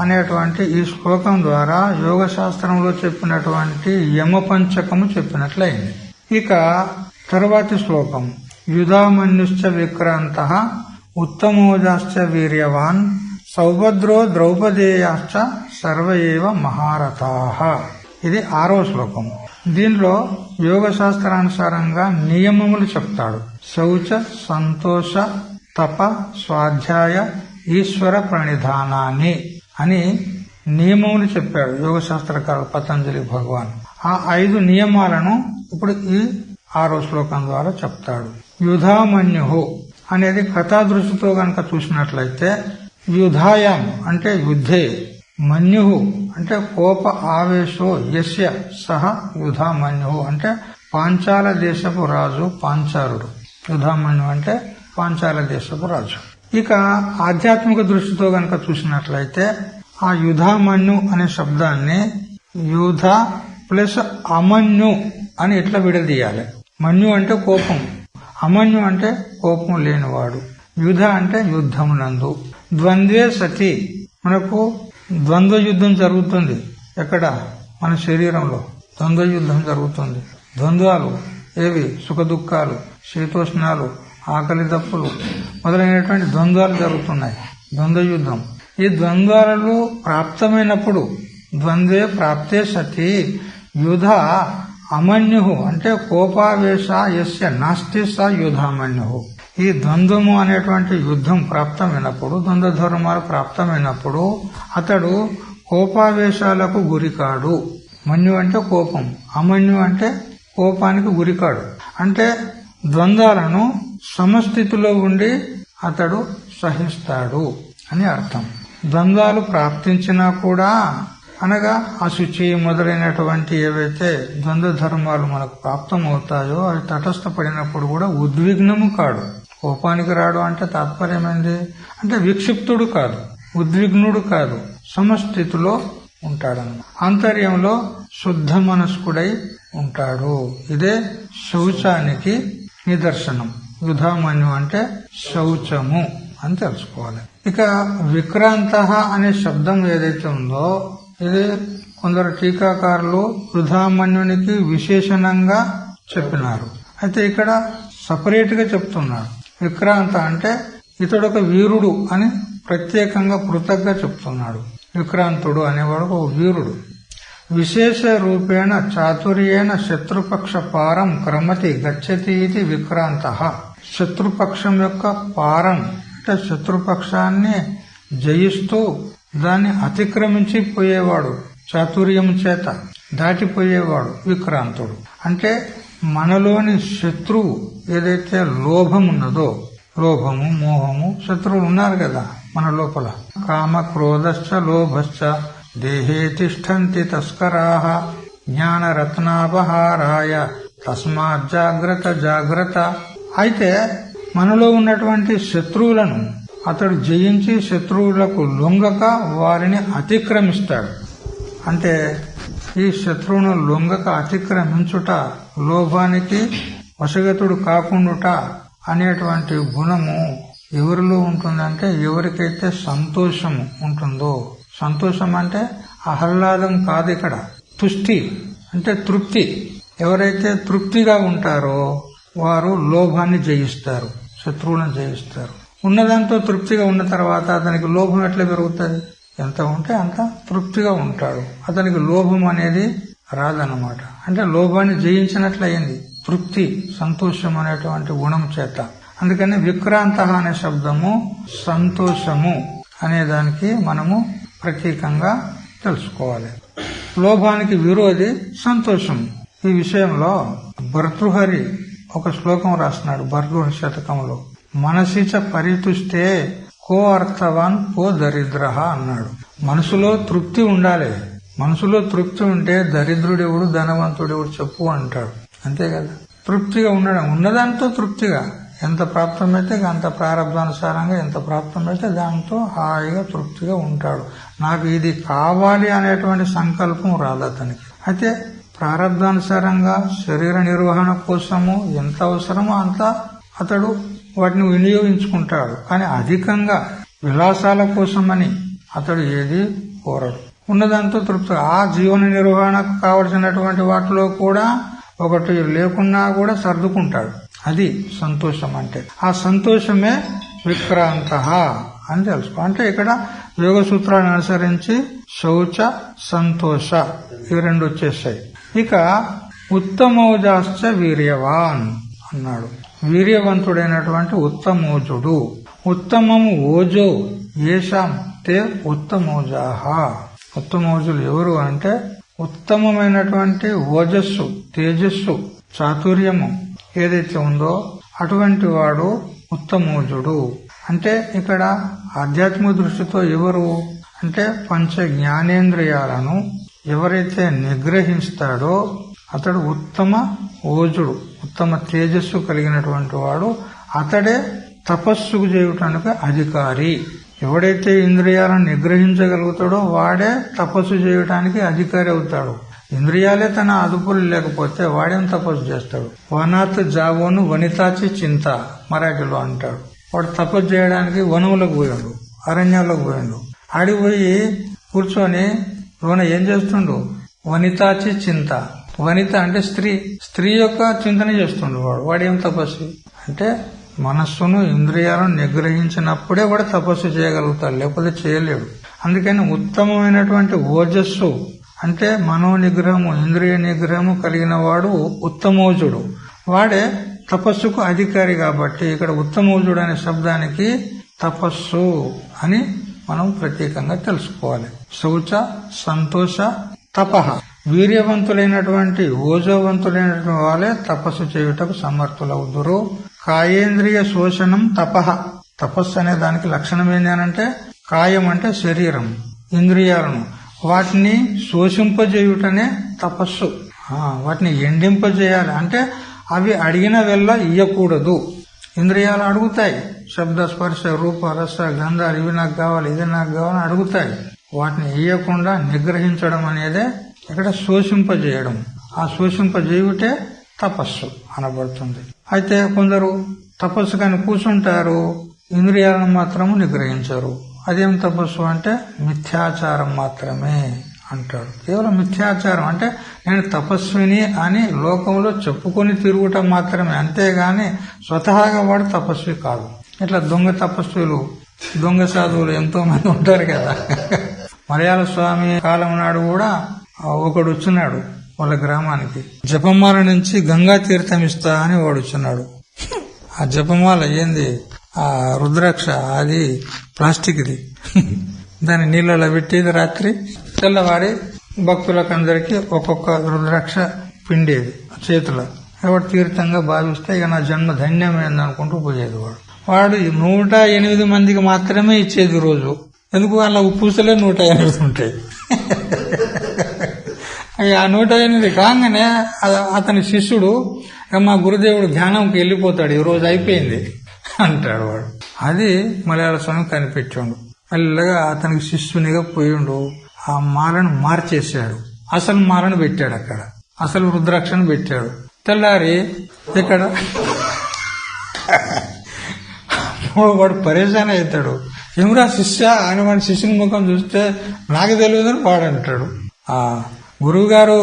Speaker 1: అనేటువంటి ఈ శ్లోకం ద్వారా యోగ శాస్త్రంలో చెప్పినటువంటి యమ పంచకము చెప్పినట్లయింది. ఇక తరువాతి శ్లోకం యుధామన్యుశ్చ విక్రాంత ఉత్తమోజాశ్చ వీర్యవాన్ సౌభద్రో ద్రౌపదేయాశ్చ సర్వయేవ మహారథాః. ఇది 6వ శ్లోకం. దీనిలో యోగ శాస్త్రానుసారంగా నియమములు చెప్తాడు. శౌచ సంతోష తప స్వాధ్యాయ ఈశ్వర ప్రణిధానాన్ని అని నియమములు చెప్పాడు యోగ శాస్త్రకారుడు పతంజలి భగవాన్. ఆ 5 నియమాలను ఇప్పుడు ఈ 6వ శ్లోకం ద్వారా చెప్తాడు. యుధామన్యు అనేది కథా దృష్టితో గనక చూసినట్లయితే యుధాయం అంటే యుద్ధే, మన్యు అంటే కోప ఆవేశో యస్య సహ యుధామన్యు అంటే పాంచాల దేశపు రాజు పాంచాలుడు. యుధామన్యు అంటే పాంచాల దేశపు రాజు. ఇక ఆధ్యాత్మిక దృష్టితో గనక చూసినట్లయితే ఆ యుధామన్యు అనే శబ్దాన్ని యుధ ప్లస్ అమన్యు అని ఎట్లా విడదీయాలి? మన్యు అంటే కోపం, అమన్యు అంటే కోపం లేనివాడు, యుధ అంటే యుద్ధమునందు. ద్వంద్వే సతి మనకు ద్వంద్వ యుద్ధం జరుగుతుంది. ఎక్కడ? మన శరీరంలో ద్వంద్వ యుద్ధం జరుగుతుంది. ద్వంద్వాలు ఏవి? సుఖ దుఃఖాలు, శీతోష్ణాలు, ఆకలి దప్పులు మొదలైనటువంటి ద్వంద్వాలు జరుగుతున్నాయి. ద్వంద్వ యుద్ధం. ఈ ద్వంద్వాలలో ప్రాప్తమైనప్పుడు ద్వంద్వే ప్రాప్తే సతి యుధ అమన్యు అంటే కోపావేశ యస్య నాస్తి స యుధామన్యు. ఈ ద్వంద్వము అనేటువంటి యుద్ధం ప్రాప్తమైనప్పుడు, ద్వంద్వ ధర్మాలు ప్రాప్తమైనప్పుడు అతడు కోపావేశాలకు గురికాడు. మన్యు అంటే కోపం, అమన్యు అంటే కోపానికి గురికాడు. అంటే ద్వంద్వాలను సమస్థితిలో ఉండి అతడు సహిస్తాడు అని అర్థం. ద్వంద్వాలు ప్రాప్తించినా కూడా అనగా అశుచి మొదలైనటువంటి ఏవైతే ద్వంద్వ ధర్మాలు మనకు ప్రాప్తమవుతాయో అవి తటస్థపడినప్పుడు కూడా ఉద్విగ్నము కాడు. కోపానికి రాడు అంటే తాత్పర్యమైంది అంటే విక్షిప్తుడు కాదు, ఉద్విగ్నుడు కాదు, సమస్థితిలో ఉంటాడన్న ఆంతర్యంలో శుద్ధ మనస్కుడై ఉంటాడు. ఇదే శౌచానికి నిదర్శనం. యుధామన్యు అంటే శౌచము అని తెలుసుకోవాలి. ఇక విక్రాంత అనే శబ్దం ఏదైతే ఉందో ఇది కొందరు టీకాకారులు యుధామన్యునికి విశేషణంగా చెప్పినారు. అయితే ఇక్కడ సపరేట్ గా చెప్తున్నాడు. విక్రాంత అంటే ఇతడొక వీరుడు అని ప్రత్యేకంగా పృథక్గా చెప్తున్నాడు. విక్రాంతుడు అనేవాడు ఒక వీరుడు. విశేష రూపేణ చాతుర్యేణ శత్రుపక్ష పారం క్రమతి గచ్చతి ఇది విక్రాంత. శత్రుపక్షం యొక్క పారం అంటే శత్రుపక్షాన్ని జయిస్తూ దాన్ని అతిక్రమించి పోయేవాడు, చాతుర్యం చేత దాటిపోయేవాడు విక్రాంతుడు. అంటే మనలోని శత్రువు ఏదైతే లోభం ఉన్నదో, లోభము మోహము శత్రువులు ఉన్నారు కదా మన లోపల. కామ క్రోధశ్చ లోభశ్చ దేహే తిష్టంతి తస్కరాః జ్ఞాన రత్నాపహారాయ తస్మాత్ జాగ్రత్త జాగ్రత్త. అయితే మనలో ఉన్నటువంటి శత్రువులను అతడు జయించి శత్రువులకు లొంగక వారిని అతిక్రమిస్తాడు. అంటే ఈ శత్రువును లొంగక అతిక్రమించుట, లోభానికి వశగతుడు కాకుండుట అనేటువంటి గుణము ఎవరిలో ఉంటుందంటే ఎవరికైతే సంతోషము ఉంటుందో, సంతోషం అంటే ఆహ్లాదం కాదు, ఇక్కడ తుష్టి అంటే తృప్తి. ఎవరైతే తృప్తిగా ఉంటారో వారు లోభాన్ని జయిస్తారు, శత్రువులను జయిస్తారు. ఉన్నదాంతో తృప్తిగా ఉన్న తర్వాత అతనికి లోభం ఎట్లా పెరుగుతుంది? ఎంత ఉంటే అంత తృప్తిగా ఉంటాడు, అతనికి లోభం అనేది రాదన్నమాట. అంటే లోభాన్ని జయించినట్లయింది తృప్తి, సంతోషం అనేటువంటి గుణం చేత. అందుకని విక్రాంత అనే శబ్దము సంతోషము అనే దానికి మనము ప్రతీకంగా తెలుసుకోవాలి. లోభానికి విరోధి సంతోషం. ఈ విషయంలో భర్తృహరి ఒక శ్లోకం రాస్తున్నాడు భర్తృహరి శతకంలో. మనసిచ పరితుష్టే కో అర్థవాన్ కో దరిద్ర అన్నాడు. మనసులో తృప్తి ఉండాలి. మనసులో తృప్తి ఉంటే దరిద్రుడెవడు ధనవంతుడెవడు చెప్పు అంటాడు. అంతే కదా, తృప్తిగా ఉండడం, ఉన్నదాంతో తృప్తిగా, ఎంత ప్రాప్తమైతే అంత ప్రారంభానుసారంగా ఎంత ప్రాప్తమైతే దాంతో హాయిగా తృప్తిగా ఉంటాడు. నాకు ఇది కావాలి అనేటువంటి సంకల్పం రాదు అతనికి. అయితే ప్రారంభానుసారంగా శరీర నిర్వహణ కోసము ఎంత అవసరమో అంత అతడు వాటిని వినియోగించుకుంటాడు. కానీ అధికంగా విలాసాల కోసమని అతడు ఏది కోరడు. ఉన్నదాంతో తృప్తిగా ఆ జీవన నిర్వహణకు కావలసినటువంటి వాటిలో కూడా ఒకటి లేకున్నా కూడా సర్దుకుంటాడు. అది సంతోషం అంటే. ఆ సంతోషమే విక్రాంత అని తెలుసుకో. అంటే ఇక్కడ యోగ సూత్రాన్ని అనుసరించి శౌచ సంతోష ఇవి రెండు వచ్చేసాయి. ఇక ఉత్తమోజాశ్చ వీర్యవాన్ అన్నాడు. వీర్యవంతుడైనటువంటి ఉత్తమోజుడు. ఉత్తమము ఓజో ఏషాం తే ఉత్తమోజాహ. ఉత్తమోజులు ఎవరు అంటే ఉత్తమమైనటువంటి ఓజస్సు, తేజస్సు, చాతుర్యము ఏదైతే ఉందో అటువంటి వాడు ఉత్తమోజుడు. అంటే ఇక్కడ ఆధ్యాత్మిక దృష్టితో ఎవరు అంటే పంచ జ్ఞానేంద్రియాలను ఎవరైతే నిగ్రహిస్తాడో అతడు ఉత్తమ ఓజుడు, ఉత్తమ తేజస్సు కలిగినటువంటి వాడు. అతడే తపస్సుకు చేయటానికి అధికారి. ఎవడైతే ఇంద్రియాలను నిగ్రహించగలుగుతాడో వాడే తపస్సు చేయటానికి అధికారి అవుతాడు. ఇంద్రియాలే తన అదుపులు లేకపోతే వాడేం తపస్సు చేస్తాడు? వనాత్ జావోను వనితాచి చింత మరాఠీలో అంటాడు. వాడు తపస్సు చేయడానికి వనములకు పోయాడు, అరణ్యాలకు పోయాడు. ఆడిపోయి కూర్చొని లోన ఏం చేస్తుండు? వనితాచి చింత. వనిత అంటే స్త్రీ, స్త్రీ యొక్క చింతన చేస్తుండు వాడు. వాడేం తపస్సు అంటే మనస్సును ఇంద్రియాలను నిగ్రహించినప్పుడే వాడు తపస్సు చేయగలుగుతాడు, లేకపోతే చేయలేడు. అందుకని ఉత్తమమైనటువంటి ఓజస్సు అంటే మనో నిగ్రహము, ఇంద్రియ నిగ్రహము కలిగిన వాడు ఉత్తమోజుడు. వాడే తపస్సుకు అధికారి. కాబట్టి ఇక్కడ ఉత్తమోజుడు అనే శబ్దానికి తపస్సు అని మనం ప్రత్యేకంగా తెలుసుకోవాలి. శౌచ సంతోష తపః. వీర్యవంతులైనటువంటి ఓజోవంతులైనటువంటి వాళ్ళే తపస్సు చేయుటకు సమర్థులవుదురు. కాయేంద్రియ శోషణం తపః. తపస్సు అనే దానికి లక్షణం ఏంటంటే కాయం అంటే శరీరం, ఇంద్రియాలను వాటిని శోషింపజేయుటనే తపస్సు. వాటిని ఎండింపజేయాలి. అంటే అవి అడిగిన వెళ్ళ ఇయ్యకూడదు. ఇంద్రియాలు అడుగుతాయి, శబ్ద స్పర్శ రూప రస గంధాలు, ఇవి నాకు కావాలి, ఇది నాకు కావాలని అడుగుతాయి. వాటిని ఇయ్యకుండా నిగ్రహించడం అనేదే ఇక్కడ శోషింపజేయడం. ఆ శోషింపజేయుటే తపస్సు అనబడుతుంది. అయితే కొందరు తపస్సు కానీ కూర్చుంటారు, ఇంద్రియాలను మాత్రము నిగ్రహించరు. అదేం తపస్సు అంటే మిథ్యాచారం మాత్రమే అంటాడు. కేవలం మిథ్యాచారం అంటే నేను తపస్విని అని లోకంలో చెప్పుకొని తిరుగుట మాత్రమే, అంతేగాని స్వతహాగా వాడు తపస్వి కాదు. ఇట్లా దొంగ తపస్సులు, దొంగ సాధువులు ఎంతో మంది ఉంటారు కదా. మలయాళ స్వామి కాలం నాడు కూడా ఒకడు వచ్చినాడు వాళ్ళ గ్రామానికి. జపమాల నుంచి గంగా తీర్థం ఇస్తా అని వాడు వచ్చినాడు. ఆ జపమాల ఏంది? ఆ రుద్రాక్ష అది ప్లాస్టిక్ది. దాన్ని నీళ్ళలో పెట్టేది రాత్రి, తెల్లవారి భక్తులకందరికీ ఒక్కొక్క రుద్రాక్ష పిండేది చేతిలో. ఎవడు తీర్థంగా భావిస్తే ఇక నా జన్మ ధన్యమైంది అనుకుంటూ పోయేది. వాడు 108 మందికి మాత్రమే ఇచ్చేది రోజు. ఎందుకు? వాళ్ళ పూసలే 108 ఉంటాయి. ఆ 108 కాగానే అతని శిష్యుడు మా గురుదేవుడు ధ్యానంకి వెళ్ళిపోతాడు, ఈ రోజు అయిపోయింది అంటాడు వాడు. అది మలయాళ స్వామి కనిపెట్టాడు. మెల్లగా అతనికి శిష్యునిగా పోయిండు. ఆ మాలను మార్చేశాడు, అసలు మాలను పెట్టాడు, అక్కడ అసలు రుద్రాక్షను పెట్టాడు. తెల్లారి ఇక్కడ వాడు పరేషాన్ అవుతాడు. ఏమరా శిష్య అని మన శిష్యుని ముఖం చూస్తే నాకు తెలియదని వాడంటాడు. గురువు గారు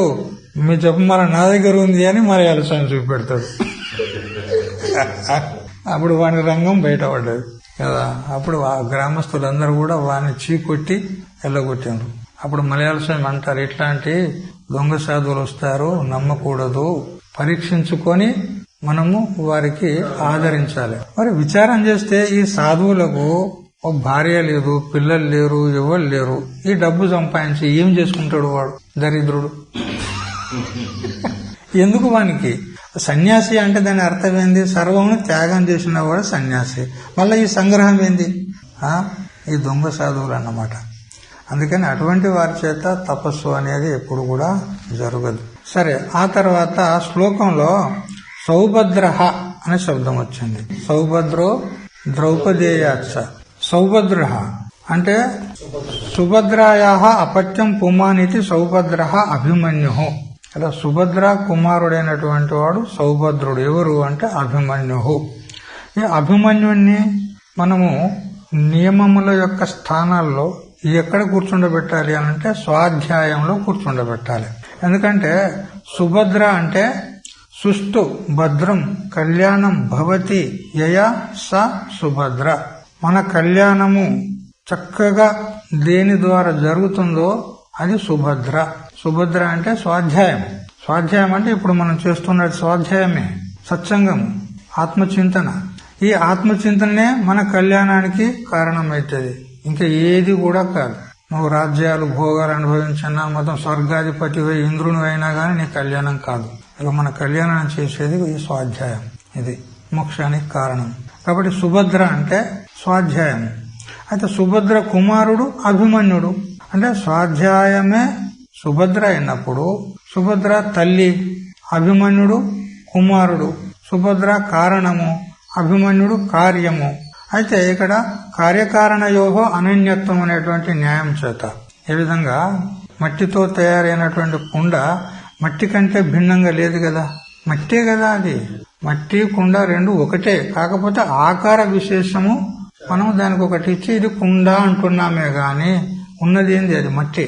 Speaker 1: మీ చెప్పమల నా దగ్గర ఉంది అని మరి అలసాన్ని చూపెడతాడు. అప్పుడు వాని రంగం బయటపడ్డది కదా. అప్పుడు ఆ గ్రామస్తులందరూ కూడా వాడిని చీకొట్టి ఎల్లగొట్టిండ్రు. అప్పుడు మలయాళ స్వామి అంటారు, ఇట్లాంటి దొంగ సాధువులు వస్తారు, నమ్మకూడదు, పరీక్షించుకొని మనము వారికి ఆదరించాలి. మరి విచారం చేస్తే ఈ సాధువులకు ఒక భార్య లేదు, పిల్లలు లేరు, ఎవరు లేరు. ఈ డబ్బు సంపాదించి ఏం చేసుకుంటాడు వాడు దరిద్రుడు? ఎందుకు వానికి? సన్యాసి అంటే దాని అర్థం ఏంది? సర్వమును త్యాగం చేసిన వాడు సన్యాసి. మళ్ళీ ఈ సంగ్రహం ఏంది? ఈ దొంగ సాధువులు అన్నమాట. అందుకని అటువంటి వారి చేత తపస్సు అనేది ఎప్పుడు కూడా జరగదు. సరే, ఆ తర్వాత శ్లోకంలో సౌభద్ర అనే శబ్దం వచ్చింది. సౌభద్రో ద్రౌపదేయాచ్చ. సౌభద్ర అంటే సుభద్రాయా అపత్యం పుమానితి సౌభద్ర అభిమన్యు. అలా సుభద్ర కుమారుడైనటువంటి వాడు సౌభద్రుడు. ఎవరు అంటే అభిమన్యు. ఈ అభిమన్యుణ్ణి మనము నియమముల యొక్క స్థానాల్లో ఎక్కడ కూర్చుండబెట్టాలి అనంటే స్వాధ్యాయంలో కూర్చుండబెట్టాలి. ఎందుకంటే సుభద్ర అంటే సుష్టు భద్రం కళ్యాణం భవతి యయా స సుభద్ర. మన కళ్యాణము చక్కగా దేని ద్వారా జరుగుతుందో అది సుభద్ర. సుభద్ర అంటే స్వాధ్యాయం. స్వాధ్యాయం అంటే ఇప్పుడు మనం చేస్తున్న స్వాధ్యాయమే, సత్సంగం, ఆత్మచింతన. ఈ ఆత్మచింతనే మన కళ్యాణానికి కారణమైతుంది. ఇంకా ఏది కూడా కాదు. నువ్వు రాజ్యాలు భోగాలు అనుభవించినా, మొత్తం స్వర్గాధిపతి ఇంద్రుని అయినా గానీ నీ కళ్యాణం కాదు. ఇక మన కళ్యాణం చేసేది ఈ స్వాధ్యాయం. ఇది మోక్షానికి కారణం. కాబట్టి సుభద్ర అంటే స్వాధ్యాయం. అయితే సుభద్ర కుమారుడు అభిమన్యుడు. అంటే స్వాధ్యాయమే సుభద్ర అయినప్పుడు సుభద్ర తల్లి, అభిమన్యుడు కుమారుడు. సుభద్ర కారణము, అభిమన్యుడు కార్యము. అయితే ఇక్కడ కార్యకారణయోహో అనన్యత్వం అనేటువంటి న్యాయం చేత ఏ విధంగా మట్టితో తయారైనటువంటి కుండ మట్టి కంటే భిన్నంగా లేదు కదా, మట్టే కదా అది. మట్టి కుండ రెండు ఒకటే, కాకపోతే ఆకార విశేషము మనం దానికి ఒకటి ఇచ్చి ఇది కుండ అంటున్నామే గాని ఉన్నది ఏంది అది మట్టి.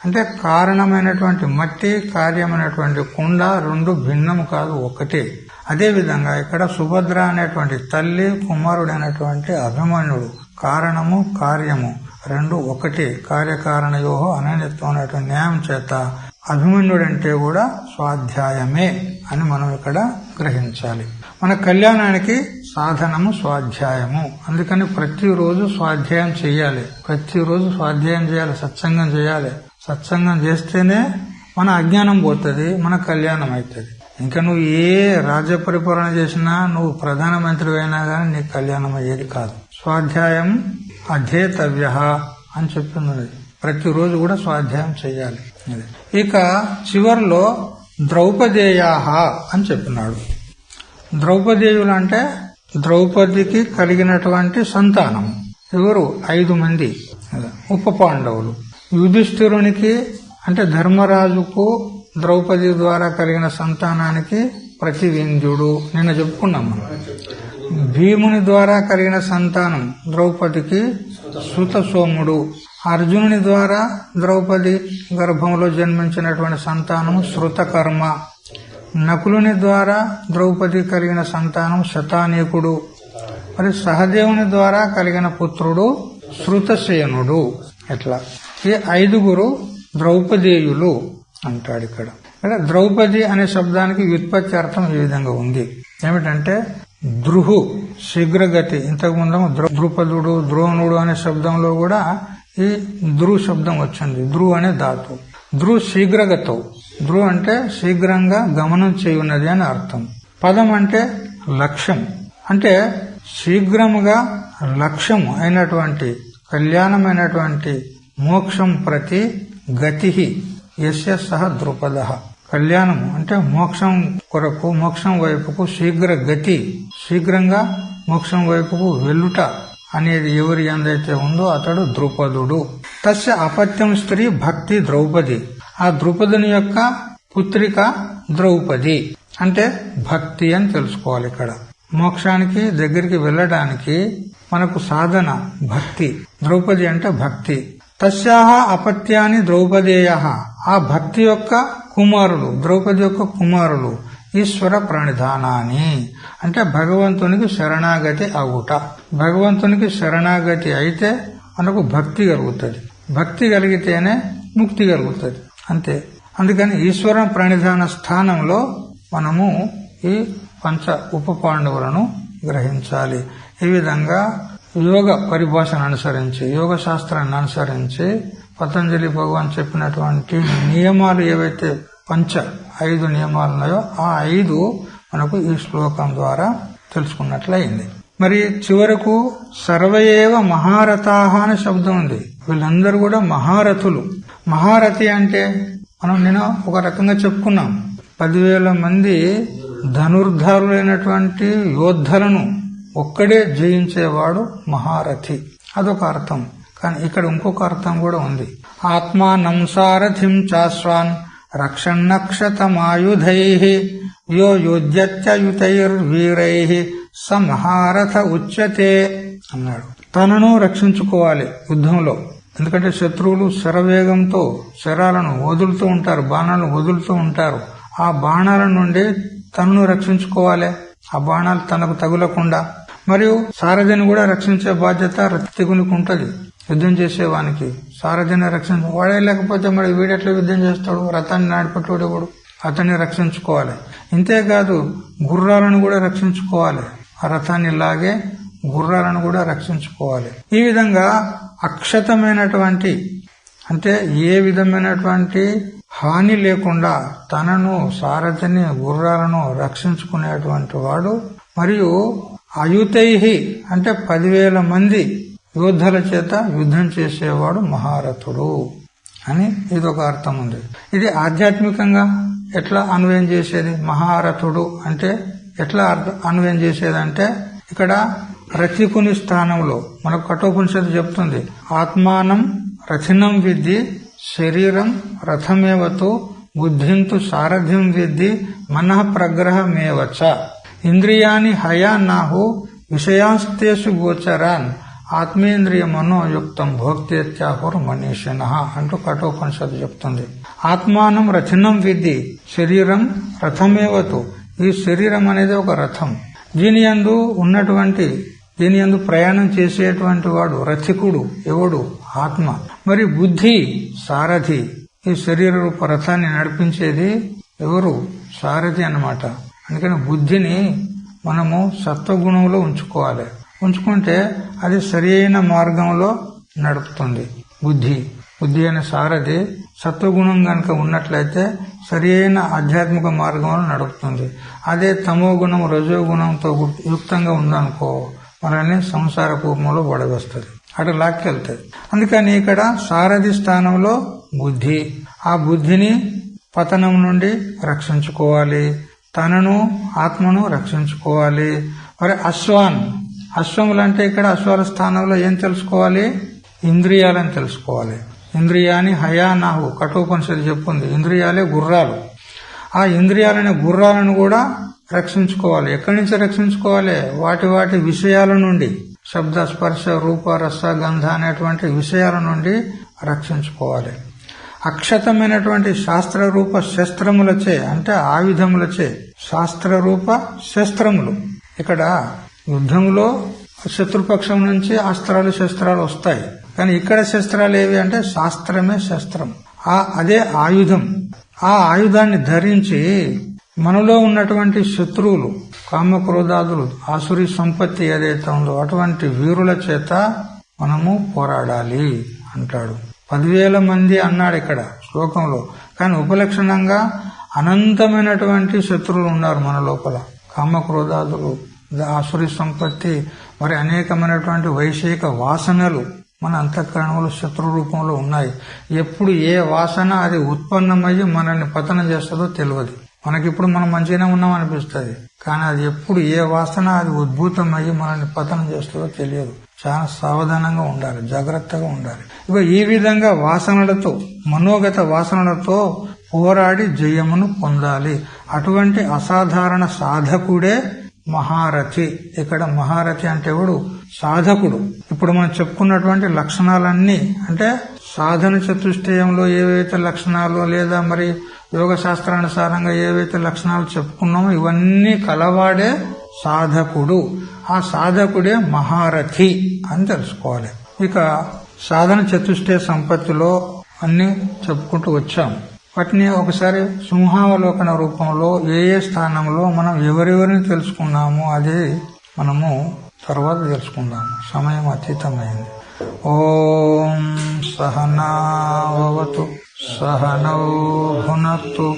Speaker 1: అంటే కారణమైనటువంటి మట్టి, కార్యమైనటువంటి కుండ రెండు భిన్నము కాదు, ఒకటే. అదే విధంగా ఇక్కడ సుభద్ర అనేటువంటి తల్లి, కుమారుడైనటువంటి అభిమన్యుడు కారణము కార్యము రెండు ఒకటే. కార్యకారణయోహో అనన్యత్వం అనేటువంటి న్యాయం చేత అభిమన్యుడంటే కూడా స్వాధ్యాయమే అని మనం ఇక్కడ గ్రహించాలి. మన కళ్యాణానికి సాధనము స్వాధ్యాయము. అందుకని ప్రతిరోజు స్వాధ్యాయం చేయాలి, ప్రతిరోజు స్వాధ్యాయం చేయాలి, సత్సంగం చేయాలి. సత్సంగం చేస్తేనే మన అజ్ఞానం పోతుంది, మన కళ్యాణం అవుతుంది. ఇంకా నువ్వు ఏ రాజ్య పరిపాలన చేసినా, నువ్వు ప్రధానమంత్రి అయినా గానీ నీకు కళ్యాణం అయ్యేది కాదు. స్వాధ్యాయం అధ్యేతవ్య అని చెప్తున్నది. ప్రతిరోజు కూడా స్వాధ్యాయం చేయాలి. ఇక చివర్లో ద్రౌపదేయాహ అని చెప్పినాడు. ద్రౌపదేయులు అంటే ద్రౌపదికి కలిగినటువంటి సంతానం. ఎవరు? 5 మంది ఉప పాండవులు. యుధిష్ఠిరునికి అంటే ధర్మరాజుకు ద్రౌపది ద్వారా కలిగిన సంతానానికి ప్రతివింధ్యుడు, నిన్న చెప్పుకున్నాం మనం. భీముని ద్వారా కలిగిన సంతానం ద్రౌపదికి సుత సోముడు. అర్జునుని ద్వారా ద్రౌపది గర్భంలో జన్మించినటువంటి సంతానం శృతకర్మ. నకులుని ద్వారా ద్రౌపది కలిగిన సంతానం శతానీకుడు. మరి సహదేవుని ద్వారా కలిగిన పుత్రుడు శృతసేనుడు. ఎట్లా ఈ 5 ద్రౌపదేయులు అంటాడు. ఇక్కడ ద్రౌపది అనే శబ్దానికి వ్యుత్పత్తి అర్థం ఈ విధంగా ఉంది. ఏమిటంటే ద్రుహు శీఘ్రగతి. ఇంతకుముందు ద్రుపదుడు, ద్రోణుడు అనే శబ్దంలో కూడా ఈ ద్రు శబ్దం వచ్చింది. ద్రు అనే ధాతు. ద్రు శీఘ్రగతవు. ద్రు అంటే శీఘ్రంగా గమనం చేయున్నది అని అర్థం. పదం అంటే లక్ష్యం. అంటే శీఘ్రముగా లక్ష్యం అయినటువంటి కళ్యాణమైనటువంటి మోక్షం ప్రతి గతి యస్య సహ ద్రుపద. కళ్యాణము అంటే మోక్షం కొరకు, మోక్షం వైపుకు శీఘ్ర గతి, శీఘ్రంగా మోక్షం వైపుకు వెల్లుట అనేది ఎవరి ఎందైతే ఉందో అతడు ద్రుపదుడు. తస్య అపత్యం స్త్రీ భక్తి ద్రౌపది. ఆ ద్రుపదుని యొక్క పుత్రిక ద్రౌపది. అంటే భక్తి అని తెలుసుకోవాలి. ఇక్కడ మోక్షానికి దగ్గరికి వెళ్ళడానికి మనకు సాధన భక్తి. ద్రౌపది అంటే భక్తి. తస్యాహ అపత్యాని ద్రౌపదేయ, ఆ భక్తి యొక్క కుమారులు, ద్రౌపది యొక్క కుమారులు ఈశ్వర ప్రణిధానాన్ని అంటే భగవంతునికి శరణాగతి అవుట. భగవంతునికి శరణాగతి అయితే మనకు భక్తి కలుగుతుంది. భక్తి కలిగితేనే ముక్తి కలుగుతుంది, అంతే. అందుకని ఈశ్వర ప్రణిధాన స్థానంలో మనము ఈ పంచ ఉప పాండవులను గ్రహించాలి. ఈ విధంగా యోగ పరిభాషను అనుసరించి, యోగ శాస్త్రాన్ని అనుసరించి పతంజలి భగవాన్ చెప్పినటువంటి నియమాలు ఏవైతే 5 నియమాలు ఉన్నాయో ఆ 5 మనకు ఈ శ్లోకం ద్వారా తెలుసుకున్నట్లయింది. మరి చివరకు సర్వయేవ మహారథాః అనే శబ్దం ఉంది. వీళ్ళందరూ కూడా మహారథులు. మహారథి అంటే మనం నేను ఒక రకంగా చెప్పుకున్నాం, 10,000 మంది ధనుర్ధారులైనటువంటి యోద్ధలను ఒక్కడే జయించేవాడు మహారథి. అదొక అర్థం. కానీ ఇక్కడ ఇంకొక అర్థం కూడా ఉంది. ఆత్మానం సారథిం చాస్వాన్ రక్షన్నక్షతమాయుధైః యో యుధ్యత్యయుతైర్వీరైః స మహారథ ఉచ్యతే అన్నాడు. తనను రక్షించుకోవాలి యుద్ధంలో. ఎందుకంటే శత్రువులు శరవేగంతో శరాలను వదులుతూ ఉంటారు, బాణాలను వదులుతూ ఉంటారు. ఆ బాణాల నుండి తనను రక్షించుకోవాలి, ఆ బాణాలు తనకు తగులకుండా. మరియు సారథిని కూడా రక్షించే బాధ్యత రథికునికి ఉంటది. యుద్ధం చేసేవానికి సారథిని రక్షించ, వాడే లేకపోతే మరి వీడెట్లా యుద్ధం చేస్తాడు? రథాన్ని నాడిపట్టుడు కూడా అతన్ని రక్షించుకోవాలి. ఇంతేకాదు గుర్రాలను కూడా రక్షించుకోవాలి. ఆ రథాన్ని లాగే గుర్రాలను కూడా రక్షించుకోవాలి. ఈ విధంగా అక్షతమైనటువంటి అంటే ఏ విధమైనటువంటి హాని లేకుండా తనను, సారథిని, గుర్రాలను రక్షించుకునేటువంటి వాడు. మరియు అయుతైహి అంటే 10,000 మంది యోద్ధుల చేత యుద్ధం చేసేవాడు మహారథుడు అని ఇదొక అర్థం ఉంది. ఇది ఆధ్యాత్మికంగా ఎట్లా అన్వయం చేసేది? మహారథుడు అంటే ఎట్లా అన్వయం చేసేదంటే ఇక్కడ రథికుని స్థానంలో మనకు కఠోపనిషత్తు చెప్తుంది, ఆత్మానం రథినం విద్ధి శరీరం రథమేవతో బుద్ధింతు సారథ్యం విద్ధి మనః ప్రగ్రహమేవచ ఇంద్రియాని హయాన్నాహు విషయాంస్తేషు గోచరాన్ ఆత్మేంద్రియ మనోయుక్తం భోక్తేత్యాహుర్ మనీషిణ అంటూ కఠోపనిషత్తు చెప్తుంది. ఆత్మానం రథినం విద్ధి, శరీరం రథమేవతు, ఈ శరీరం అనేది ఒక రథం. దీని యందు ప్రయాణం చేసేటువంటి వాడు రథికుడు ఎవడు? ఆత్మ. మరి బుద్ధి సారథి, ఈ శరీర రూప రథాన్ని నడిపించేది ఎవరు? సారథి అన్నమాట. అందుకని బుద్ధిని మనము సత్వగుణంలో ఉంచుకోవాలి. ఉంచుకుంటే అది సరి అయిన మార్గంలో నడుపుతుంది. బుద్ధి అనే సారథి సత్వగుణం గనక ఉన్నట్లయితే సరి అయిన ఆధ్యాత్మిక మార్గంలో నడుపుతుంది. అదే తమో గుణం రజోగుణంతో యుక్తంగా ఉందనుకో మనల్ని సంసార కూపంలో పడవేస్తుంది, అటు లాక్కెళ్తుంది. అందుకని ఇక్కడ సారథి స్థానంలో బుద్ధి. ఆ బుద్ధిని పతనం నుండి రక్షించుకోవాలి, తనను ఆత్మను రక్షించుకోవాలి. మరి అశ్వములంటే ఇక్కడ అశ్వాల స్థానంలో ఏం తెలుసుకోవాలి? ఇంద్రియాలని తెలుసుకోవాలి. ఇంద్రియాని హయానాహు కఠోపనిషత్తు చెప్పింది, ఇంద్రియాలే గుర్రాలు. ఆ ఇంద్రియాలనే గుర్రాలను కూడా రక్షించుకోవాలి. ఎక్కడి నుంచి రక్షించుకోవాలి? వాటి విషయాల నుండి, శబ్ద స్పర్శ రూప రస గంధ అనేటువంటి విషయాల నుండి రక్షించుకోవాలి. అక్షతమైనటువంటి శాస్త్రరూప శస్త్రములచే అంటే ఆయుధములచే, శాస్త్రరూప శస్త్రములు. ఇక్కడ యుద్ధంలో శత్రుపక్షం నుంచి అస్త్రాలు శస్త్రాలు వస్తాయి, కానీ ఇక్కడ శస్త్రాలు ఏవి అంటే శాస్త్రమే శస్త్రం, అదే ఆయుధం. ఆ ఆయుధాన్ని ధరించి మనలో ఉన్నటువంటి శత్రువులు, కామక్రోధాదులు, ఆసురి సంపత్తి ఏదైతే ఉందో అటువంటి వీరుల చేత మనము పోరాడాలి అంటాడు. 10,000 మంది అన్నాడు ఇక్కడ శ్లోకంలో, కానీ ఉపలక్షణంగా అనంతమైనటువంటి శత్రువులు ఉన్నారు మన లోపల. కామక్రోధాదులు, ఆసురి సంపత్తి, మరి అనేకమైనటువంటి వైషయిక వాసనలు మన అంతఃకరణంలో శత్రు రూపంలో ఉన్నాయి. ఎప్పుడు ఏ వాసన అది ఉత్పన్నమయ్యి మనల్ని పతనం చేస్తుందో తెలియదు. మనకిప్పుడు మనం మంచిగానే ఉన్నాం అనిపిస్తుంది, కానీ అది ఎప్పుడు ఏ వాసన అది ఉద్భూతమయ్యి మనల్ని పతనం చేస్తుందో తెలియదు. చాలా సావధానంగా ఉండాలి, జాగ్రత్తగా ఉండాలి. ఇక ఈ విధంగా వాసనలతో, మనోగత వాసనలతో పోరాడి జయమును పొందాలి. అటువంటి అసాధారణ సాధకుడే మహారథి. ఇక్కడ మహారథి అంటే ఎవడు? సాధకుడు. ఇప్పుడు మనం చెప్పుకున్నటువంటి లక్షణాలన్నీ అంటే సాధన చతుష్టయంలో ఏవైతే లక్షణాలు లేదా మరి యోగ శాస్త్రానుసారంగా ఏవైతే లక్షణాలు చెప్పుకున్నామో ఇవన్నీ కలవాడే సాధకుడు. ఆ సాధకుడే మహారథి అని తెలుసుకోవాలి. ఇక సాధన చతుష్టయ సంపత్తిలో అన్ని చెప్పుకుంటూ వచ్చాం. వాటిని ఒకసారి సింహావలోకన రూపంలో ఏ ఏ స్థానంలో మనం ఎవరెవరిని తెలుసుకున్నామో అది మనము తర్వాత తెలుసుకుందాం. సమయం అతీతమైంది. ఓం సహనావతు సహనౌ భునక్తు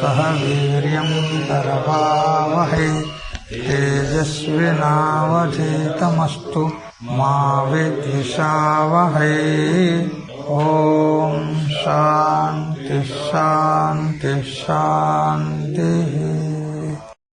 Speaker 1: సహ వీర్యం కరవావహై తేజస్వినావధీతమస్తు మా విద్విషావహై. ఓం శాంతి శాంతి శాంతి.